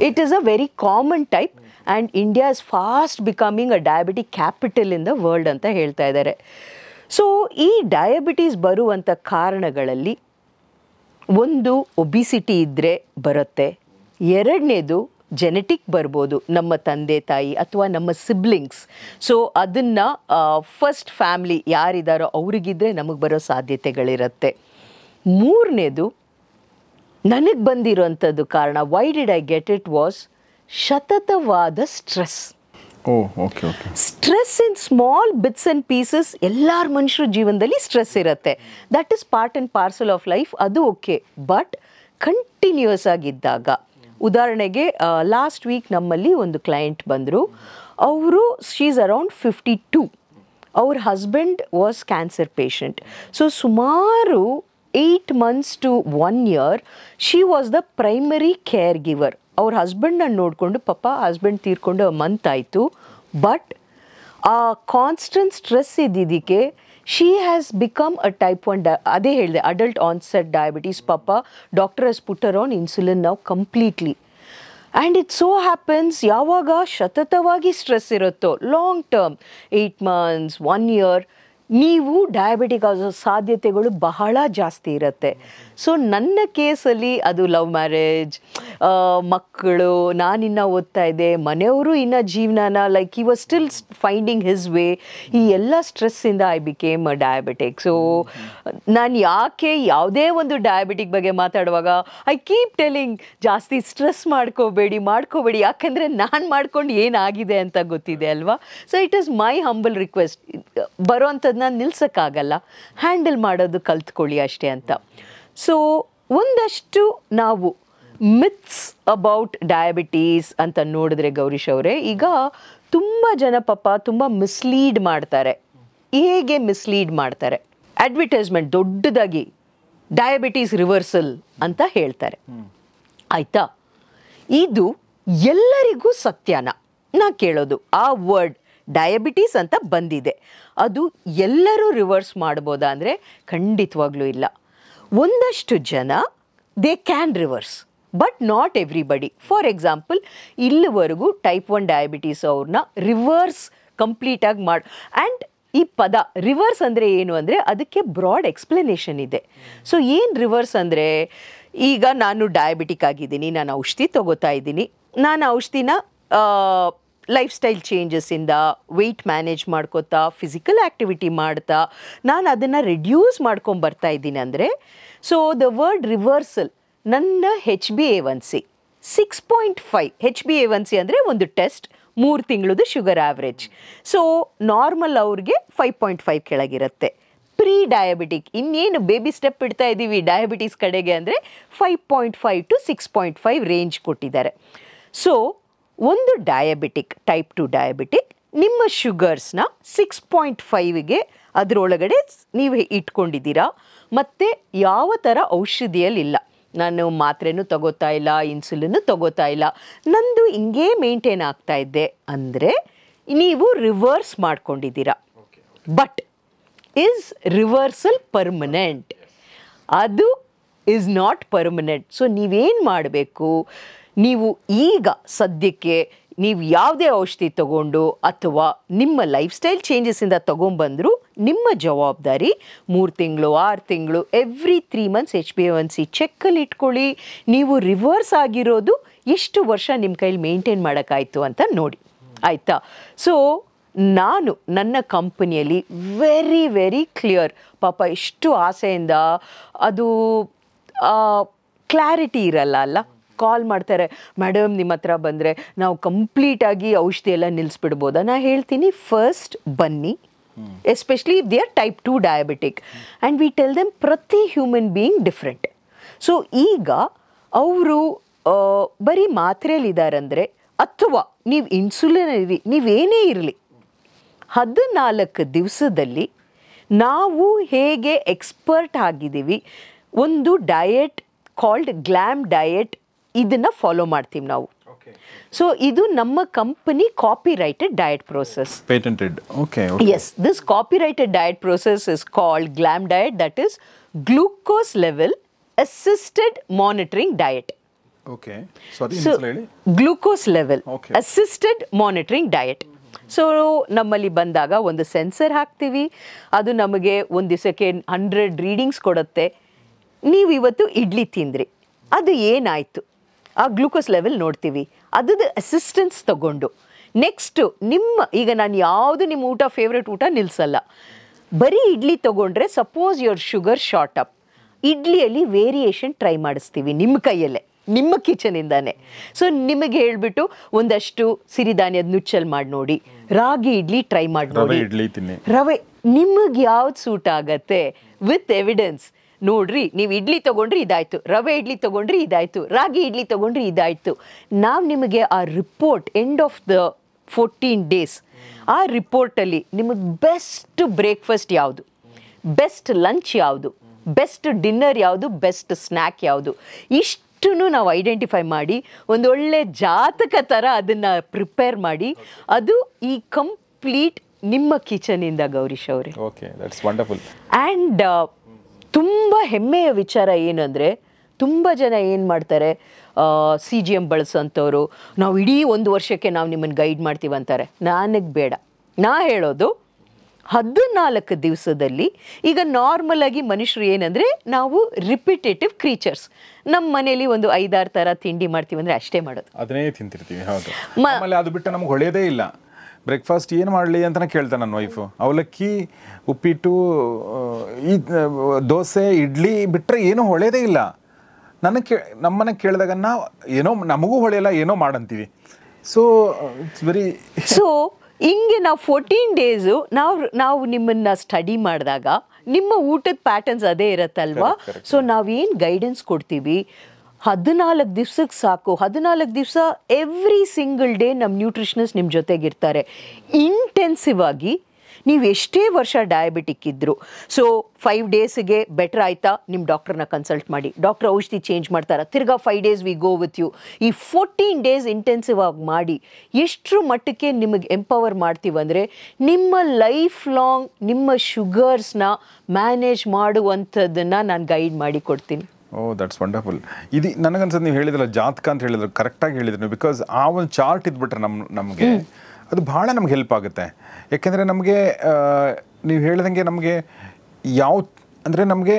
It is a very common type and India is fast becoming a diabetic capital in the world ಅಂತ ಹೇಳ್ತಾ ಇದ್ದಾರೆ. So ಈ diabetes ಬರುವಂಥ ಕಾರಣಗಳಲ್ಲಿ ಒಂದು ಒಬಿಸಿಟಿ ಇದ್ದರೆ ಬರುತ್ತೆ, ಎರಡನೇದು ಜೆನೆಟಿಕ್ ಬರ್ಬೋದು, ನಮ್ಮ ತಂದೆ ತಾಯಿ ಅಥವಾ ನಮ್ಮ ಸಿಬ್ಲಿಂಗ್ಸ್. ಸೊ ಅದನ್ನು ಫಸ್ಟ್ ಫ್ಯಾಮ್ಲಿ ಯಾರಿದ್ದಾರೋ ಅವ್ರಿಗಿದ್ರೆ ನಮಗೆ ಬರೋ ಸಾಧ್ಯತೆಗಳಿರುತ್ತೆ. ಮೂರನೇದು ನನಗೆ ಬಂದಿರೋಂಥದ್ದು ಕಾರಣ, why did I get it was ಸತತವಾದ stress. Stress in small bits and pieces. ಎಲ್ಲರ ಮನುಷ್ಯರ ಜೀವನದಲ್ಲಿ ಸ್ಟ್ರೆಸ್ ಇರುತ್ತೆ, that is part and parcel of life, ಅದು ಓಕೆ. ಬಟ್ ಕಂಟಿನ್ಯೂಯಸ್ ಆಗಿದ್ದಾಗ, ಉದಾಹರಣೆಗೆ ಲಾಸ್ಟ್ ವೀಕ್ ನಮ್ಮಲ್ಲಿ ಒಂದು ಕ್ಲೈಂಟ್ ಬಂದರು. ಅವರು ಶೀ ಈಸ್ ಅರೌಂಡ್ 52. ಅವ್ರ husband was cancer patient. So ಸುಮಾರು 8 months to 1 year she was the primary care giver. ಅವ್ರ ಹಸ್ಬೆಂಡನ್ನ ನೋಡಿಕೊಂಡು, ಪಾಪ ಹಸ್ಬೆಂಡ್ ತೀರ್ಕೊಂಡು ಮಂತ್ ಆಯಿತು. ಬಟ್ ಆ ಕಾನ್ಸ್ಟೆಂಟ್ ಸ್ಟ್ರೆಸ್ ಇದ್ದಿದ್ದಕ್ಕೆ she has become a type 1 ಅದೇ ಹೇಳಿದೆ, ಅಡಲ್ಟ್ ಆನ್ಸೆಟ್ ಡಯಾಬಿಟೀಸ್. ಪಾಪ doctor has put her on insulin ನಾವು completely. And it so happens, ಯಾವಾಗ ಸತತವಾಗಿ ಸ್ಟ್ರೆಸ್ ಇರುತ್ತೋ, ಲಾಂಗ್ ಟರ್ಮ್ 8 months 1 year, ನೀವು ಡಯಾಬಿಟಿಕ್ ಆಗೋ ಸಾಧ್ಯತೆಗಳು ಬಹಳ ಜಾಸ್ತಿ ಇರುತ್ತೆ. ಸೊ ನನ್ನ ಕೇಸಲ್ಲಿ ಅದು ಲವ್ ಮ್ಯಾರೇಜ್, ಮಕ್ಕಳು, ನಾನಿನ್ನ ಓದ್ತಾ ಇದ್ದೆ, ಮನೆಯವರು ಇನ್ನು ಜೀವನನ like he was still finding his way. ಈ ಎಲ್ಲ ಸ್ಟ್ರೆಸ್ಸಿಂದ I became a diabetic. So ನಾನು ಯಾಕೆ ಯಾವುದೇ ಒಂದು ಡಯಾಬಿಟಿಕ್ ಬಗ್ಗೆ ಮಾತಾಡುವಾಗ ಐ ಕೀಪ್ ಟೆಲಿಂಗ್, ಜಾಸ್ತಿ ಸ್ಟ್ರೆಸ್ ಮಾಡ್ಕೋಬೇಡಿ, ಯಾಕೆಂದರೆ ನಾನು ಮಾಡ್ಕೊಂಡು ಏನಾಗಿದೆ ಅಂತ ಗೊತ್ತಿದೆ ಅಲ್ವಾ. So it is my humble request, ಬರೋವಂಥದ್ದನ್ನ ನಿಲ್ಸೋಕ್ಕಾಗಲ್ಲ, ಹ್ಯಾಂಡಲ್ ಮಾಡೋದು ಕಲ್ತ್ಕೊಳ್ಳಿ ಅಷ್ಟೇ ಅಂತ. ಸೊ ಒಂದಷ್ಟು ನಾವು ಮಿತ್ಸ್ ಅಬೌಟ್ ಡಯಾಬಿಟೀಸ್ ಅಂತ ನೋಡಿದ್ರೆ ಗೌರೀಶ್ ಅವರೇ, ಈಗ ತುಂಬ ಜನ ಪಾಪ ತುಂಬ ಮಿಸ್ಲೀಡ್ ಮಾಡ್ತಾರೆ. ಹೇಗೆ ಮಿಸ್ಲೀಡ್ ಮಾಡ್ತಾರೆ? ಅಡ್ವರ್ಟೈಸ್ಮೆಂಟ್ ದೊಡ್ಡದಾಗಿ ಡಯಾಬಿಟೀಸ್ ರಿವರ್ಸಲ್ ಅಂತ ಹೇಳ್ತಾರೆ, ಆಯಿತಾ? ಇದು ಎಲ್ಲರಿಗೂ ಸತ್ಯನಾ? ನಾ ಕೇಳೋದು, ಆ ವರ್ಡ್ ಡಯಾಬಿಟೀಸ್ ಅಂತ ಬಂದಿದೆ, ಅದು ಎಲ್ಲರೂ ರಿವರ್ಸ್ ಮಾಡ್ಬೋದಾ ಅಂದರೆ ಖಂಡಿತವಾಗ್ಲೂ ಇಲ್ಲ. ಒಂದಷ್ಟು ಜನ they can reverse, but not everybody. For example, ಇಲ್ಲಿವರೆಗೂ ಟೈಪ್ 1 ಡಯಾಬಿಟೀಸ್ ಅವ್ರನ್ನ ರಿವರ್ಸ್ ಕಂಪ್ಲೀಟಾಗಿ ಆ್ಯಂಡ್ ಈ ಪದ ರಿವರ್ಸ್ ಅಂದರೆ ಏನು ಅಂದರೆ ಅದಕ್ಕೆ ಬ್ರಾಡ್ ಎಕ್ಸ್ಪ್ಲನೇಷನ್ ಇದೆ. ಸೊ ಏನು ರಿವರ್ಸ್ ಅಂದರೆ, ಈಗ ನಾನು ಡಯಾಬಿಟಿಕ್ ಆಗಿದ್ದೀನಿ, ನಾನು ಔಷಧಿ ತಗೋತಾ ಇದ್ದೀನಿ, ನಾನು ಔಷಧಿನ ಲೈಫ್ ಸ್ಟೈಲ್ ಚೇಂಜಸ್ಸಿಂದ ವೆಯ್ಟ್ ಮ್ಯಾನೇಜ್ ಮಾಡ್ಕೋತಾ ಫಿಸಿಕಲ್ ಆ್ಯಕ್ಟಿವಿಟಿ ಮಾಡ್ತಾ ನಾನು ಅದನ್ನು ರಿಡ್ಯೂಸ್ ಮಾಡ್ಕೊಂಬರ್ತಾ ಇದ್ದೀನಿ ಅಂದರೆ, ಸೊ ದ ವರ್ಡ್ ರಿವರ್ಸಲ್ ನನ್ನ HbA1c 6.5 HbA1c ಅಂದರೆ ಒಂದು ಟೆಸ್ಟ್ 3 ತಿಂಗಳದು ಶುಗರ್ ಆವ್ರೇಜ್. ಸೊ ನಾರ್ಮಲ್ ಅವ್ರಿಗೆ 5.5 ಕೆಳಗಿರುತ್ತೆ. ಪ್ರೀ ಡಯಾಬಿಟಿಕ್ ಇನ್ನೇನು ಬೇಬಿ ಸ್ಟೆಪ್ ಇಡ್ತಾ ಇದ್ದೀವಿ ಡಯಾಬಿಟೀಸ್ ಕಡೆಗೆ ಅಂದರೆ 5.5 to 6.5 ರೇಂಜ್ ಕೊಟ್ಟಿದ್ದಾರೆ. ಸೊ ಒಂದು ಡಯಾಬಿಟಿಕ್ ಟೈಪ್ 2 ಡಯಾಬಿಟಿಕ್ ನಿಮ್ಮ ಶುಗರ್ಸ್ನ 6.5ಗೆ ಅದರೊಳಗಡೆ ನೀವು ಇಟ್ಕೊಂಡಿದ್ದೀರಾ, ಮತ್ತು ಯಾವ ಥರ ಔಷಧಿಯಲ್ಲಿಲ್ಲ, ನಾನು ಮಾತ್ರೆನೂ ತಗೋತಾ ಇಲ್ಲ, ಇನ್ಸುಲಿನ್ನು ತಗೋತಾ ಇಲ್ಲ, ನಂದು ಹಿಂಗೇ ಮೇಂಟೈನ್ ಆಗ್ತಾ ಇದ್ದೆ ಅಂದರೆ ನೀವು ರಿವರ್ಸ್ ಮಾಡ್ಕೊಂಡಿದ್ದೀರಾ. But is reversal permanent? ಅದು ಈಸ್ ನಾಟ್ ಪರ್ಮನೆಂಟ್. ಸೊ ನೀವೇನು ಮಾಡಬೇಕು, ನೀವು ಈಗ ಸದ್ಯಕ್ಕೆ ನೀವು ಯಾವುದೇ ಔಷಧಿ ತಗೊಂಡು ಅಥವಾ ನಿಮ್ಮ ಲೈಫ್ ಸ್ಟೈಲ್ ಚೇಂಜಸ್ಸಿಂದ ತೊಗೊಂಬಂದರೂ ನಿಮ್ಮ ಜವಾಬ್ದಾರಿ 3 ತಿಂಗಳು 6 ತಿಂಗಳು ಎವ್ರಿ 3 ಮಂತ್ಸ್ HbA1c ಚೆಕ್ಕಲ್ಲಿ ಇಟ್ಕೊಳ್ಳಿ. ನೀವು ರಿವರ್ಸ್ ಆಗಿರೋದು ಎಷ್ಟು ವರ್ಷ ನಿಮ್ಮ ಕೈಲಿ ಮೇಂಟೈನ್ ಮಾಡೋಕ್ಕಾಯ್ತು ಅಂತ ನೋಡಿ, ಆಯಿತಾ? ಸೊ ನಾನು ನನ್ನ ಕಂಪನಿಯಲ್ಲಿ ವೆರಿ ವೆರಿ ಕ್ಲಿಯರ್, ಪಾಪ ಎಷ್ಟು ಆಸೆಯಿಂದ ಅದು ಕ್ಲಾರಿಟಿ ಇರಲ್ಲ ಅಲ್ಲ, ಕಾಲ್ ಮಾಡ್ತಾರೆ, ಮೇಡಮ್ ನಿಮ್ಮ ಹತ್ರ ಬಂದರೆ ನಾವು ಕಂಪ್ಲೀಟಾಗಿ ಔಷಧಿ ಎಲ್ಲ ನಿಲ್ಲಿಸ್ಬಿಡ್ಬೋದಾ? ನಾನು ಹೇಳ್ತೀನಿ, ಫಸ್ಟ್ ಬನ್ನಿ, especially if they are type 2 diabetic and we tell them ಪ್ರತಿ ಹ್ಯೂಮನ್ ಬೀಯಿಂಗ್ ಡಿಫ್ರೆಂಟ್. ಸೊ ಈಗ ಅವರು ಬರೀ ಮಾತ್ರೆಯಲ್ಲಿದ್ದಾರಂದರೆ ಅಥವಾ ನೀವು ಇನ್ಸುಲಿನ್ ಇರಿ, ನೀವೇನೇ ಇರಲಿ, 14 ದಿವಸದಲ್ಲಿ ನಾವು ಹೇಗೆ ಎಕ್ಸ್ಪರ್ಟ್ ಆಗಿದ್ದೀವಿ, ಒಂದು ಡಯಟ್ ಕಾಲ್ಡ್ ಗ್ಲಾಮ್ ಡಯಟ್, ಇದನ್ನು ಫಾಲೋ ಮಾಡ್ತೀವಿ ನಾವು. ಸೊ ಇದು ನಮ್ಮ company copyrighted diet process, patented. Okay. Yes, this copyrighted diet process is called glam diet, that is glucose level assisted monitoring diet. Okay, sorry, glucose level assisted monitoring diet. So ನಮ್ಮಲ್ಲಿ ಬಂದಾಗ ಒಂದು sensor ಹಾಕ್ತೀವಿ, ಅದು ನಮಗೆ ಒಂದು ದಿವಸಕ್ಕೆ 100 readings ಕೊಡುತ್ತೆ. ನೀವು ಇವತ್ತು ಇಡ್ಲಿ ತಿಂದ್ರಿ, ಅದು ಏನಾಯಿತು ಆ ಗ್ಲೂಕೋಸ್ ಲೆವೆಲ್ ನೋಡ್ತೀವಿ, ಅದ್ರದ್ದು ಅಸಿಸ್ಟೆನ್ಸ್ ತಗೊಂಡು ನೆಕ್ಸ್ಟು ಈಗ ನಾನು ಯಾವುದು ನಿಮ್ಮ ಊಟ ಫೇವ್ರೆಟ್ ಊಟ ನಿಲ್ಲಿಸಲ್ಲ, ಬರೀ ಇಡ್ಲಿ ತೊಗೊಂಡ್ರೆ suppose your sugar short up, ಇಡ್ಲಿಯಲ್ಲಿ ವೇರಿಯೇಷನ್ ಟ್ರೈ ಮಾಡಿಸ್ತೀವಿ ನಿಮ್ಮ ಕೈಯಲ್ಲೇ, ನಿಮ್ಮ ಕಿಚನಿಂದಾನೆ. ಸೊ ನಿಮಗೆ ಹೇಳಿಬಿಟ್ಟು ಒಂದಷ್ಟು ಸಿರಿಧಾನ್ಯದ ನುಚ್ಚಲ್ ಮಾಡಿ ನೋಡಿ, ರಾಗಿ ಇಡ್ಲಿ ಟ್ರೈ ಮಾಡಿ ನೋಡಿ, ರವೆ ನಿಮಗೆ ಯಾವ್ದು ಸೂಟ್ ಆಗತ್ತೆ ವಿತ್ ಎವಿಡೆನ್ಸ್ ನೋಡ್ರಿ. ನೀವು ಇಡ್ಲಿ ತೊಗೊಂಡ್ರಿ ಇದಾಯಿತು, ರವೆ ಇಡ್ಲಿ ತೊಗೊಂಡ್ರಿ ಇದಾಯಿತು, ರಾಗಿ ಇಡ್ಲಿ ತೊಗೊಂಡ್ರಿ ಇದಾಯಿತು. ನಾವು ನಿಮಗೆ ಆ report end of the 14 days, ಆ ರಿಪೋರ್ಟಲ್ಲಿ ನಿಮಗೆ ಬೆಸ್ಟ್ ಬ್ರೇಕ್ಫಾಸ್ಟ್ ಯಾವುದು, ಬೆಸ್ಟ್ ಲಂಚ್ ಯಾವುದು, ಬೆಸ್ಟ್ ಡಿನ್ನರ್ ಯಾವುದು, ಬೆಸ್ಟ್ ಸ್ನ್ಯಾಕ್ ಯಾವುದು, ಇಷ್ಟನ್ನು ನಾವು ಐಡೆಂಟಿಫೈ ಮಾಡಿ ಒಂದೊಳ್ಳೆ ಜಾತಕ ಥರ ಅದನ್ನು ಪ್ರಿಪೇರ್ ಮಾಡಿ, ಅದು ಈ ಕಂಪ್ಲೀಟ್ ನಿಮ್ಮ ಕಿಚನಿಂದ ಗೌರೀಶ್ ಅವರೇ. Okay, that's wonderful. ಆ್ಯಂಡ್ ತುಂಬ ಹೆಮ್ಮೆಯ ವಿಚಾರ ಏನಂದರೆ, ತುಂಬ ಜನ ಏನು ಮಾಡ್ತಾರೆ, CGM ಬಳಸೋಂಥವ್ರು, ನಾವು ಇಡೀ 1 ವರ್ಷಕ್ಕೆ ನಾವು ನಿಮ್ಮನ್ನು ಗೈಡ್ ಮಾಡ್ತೀವಿ ಅಂತಾರೆ. ನನಗೆ ಬೇಡ, ನಾ ಹೇಳೋದು 14 ದಿವಸದಲ್ಲಿ. ಈಗ ನಾರ್ಮಲಾಗಿ ಮನುಷ್ಯರು ಏನಂದರೆ ನಾವು ರಿಪಿಟೇಟಿವ್ ಕ್ರೀಚರ್ಸ್, ನಮ್ಮ ಮನೇಲಿ ಒಂದು 5-6 ಥರ ತಿಂಡಿ ಮಾಡ್ತೀವಿ ಅಂದರೆ ಅಷ್ಟೇ ಮಾಡೋದು, ಅದನ್ನೇ ತಿಂತಿರ್ತೀವಿ. ಹೌದು, ಆಮೇಲೆ ಅದು ಬಿಟ್ಟು ನಮ್ಗೆ ಹೊಳೆಯೋದೇ ಇಲ್ಲ. ಬ್ರೇಕ್ಫಾಸ್ಟ್ ಏನು ಮಾಡಲಿ ಅಂತಲೇ ಕೇಳ್ತಾನೆ ನನ್ನ ವೈಫು. ಅವಲಕ್ಕಿ, ಉಪ್ಪಿಟ್ಟು, ಈ ದೋಸೆ, ಇಡ್ಲಿ ಬಿಟ್ಟರೆ ಏನೂ ಹೊಳೆಯೋದೇ ಇಲ್ಲ. ನಮ್ಮನ್ನ ಕೇಳಿದಾಗ ನಾವು ಏನೋ ನಮಗೂ ಹೊಳೆಯಲ್ಲ, ಏನೋ ಮಾಡಂತೀವಿ. ಸೊ ಇಟ್ಸ್ ವೆರಿ ಹಿಂಗೆ ನಾವು 14 ಡೇಸು ನಾವು ನಿಮ್ಮನ್ನು ಸ್ಟಡಿ ಮಾಡಿದಾಗ ನಿಮ್ಮ ಊಟದ ಪ್ಯಾಟರ್ನ್ಸ್ ಅದೇ ಇರತ್ತಲ್ವಾ. ಸೊ ನಾವೇನು ಗೈಡೆನ್ಸ್ ಕೊಡ್ತೀವಿ, 14 ದಿವ್ಸಕ್ಕೆ ಸಾಕು. 14 ದಿವಸ ಎವ್ರಿ ಸಿಂಗಲ್ ಡೇ ನಮ್ಮ ನ್ಯೂಟ್ರಿಷನಿಸ್ಟ್ ನಿಮ್ಮ ಜೊತೆಗಿರ್ತಾರೆ. ಇಂಟೆನ್ಸಿವ್ ಆಗಿ ನೀವು ಎಷ್ಟೇ ವರ್ಷ ಡಯಾಬಿಟಿಕ್ ಇದ್ದರು, ಸೊ 5 ಡೇಸಿಗೆ ಬೆಟರ್ ಆಯಿತಾ, ನಿಮ್ಮ ಡಾಕ್ಟ್ರನ್ನ ಕನ್ಸಲ್ಟ್ ಮಾಡಿ, ಡಾಕ್ಟ್ರ್ ಔಷಧಿ ಚೇಂಜ್ ಮಾಡ್ತಾರೆ, ತಿರ್ಗಾ 5 days we go with you. ಈ 14 ಡೇಸ್ ಇಂಟೆನ್ಸಿವ್ ಆಗಿ ಮಾಡಿ ಎಷ್ಟರ ಮಟ್ಟಕ್ಕೆ ನಿಮಗೆ ಎಂಪವರ್ ಮಾಡ್ತೀವಂದರೆ ನಿಮ್ಮ ಲೈಫ್ ಲಾಂಗ್ ನಿಮ್ಮ ಶುಗರ್ಸ್ನ ಮ್ಯಾನೇಜ್ ಮಾಡುವಂಥದ್ದನ್ನು ನಾನು ಗೈಡ್ ಮಾಡಿ ಕೊಡ್ತೀನಿ. Oh that's wonderful. ಇದು ನನಗನ್ಸೋದು ನೀವು ಹೇಳಿದ್ರಲ್ಲ ಜಾತಕ ಅಂತ ಹೇಳಿದ್ರು, ಕರೆಕ್ಟಾಗಿ ಹೇಳಿದ್ರು ನೀವು. ಬಿಕಾಸ್ ಆ ಒಂದು ಚಾರ್ಟ್ ಇದ್ಬಿಟ್ರೆ ನಮಗೆ ಅದು ಭಾಳ ನಮ್ಗೆ ಹೆಲ್ಪ್ ಆಗುತ್ತೆ. ಯಾಕೆಂದರೆ ನಮಗೆ ನೀವು ಹೇಳ್ದಂಗೆ ನಮಗೆ ಯಾವ ಅಂದರೆ ನಮಗೆ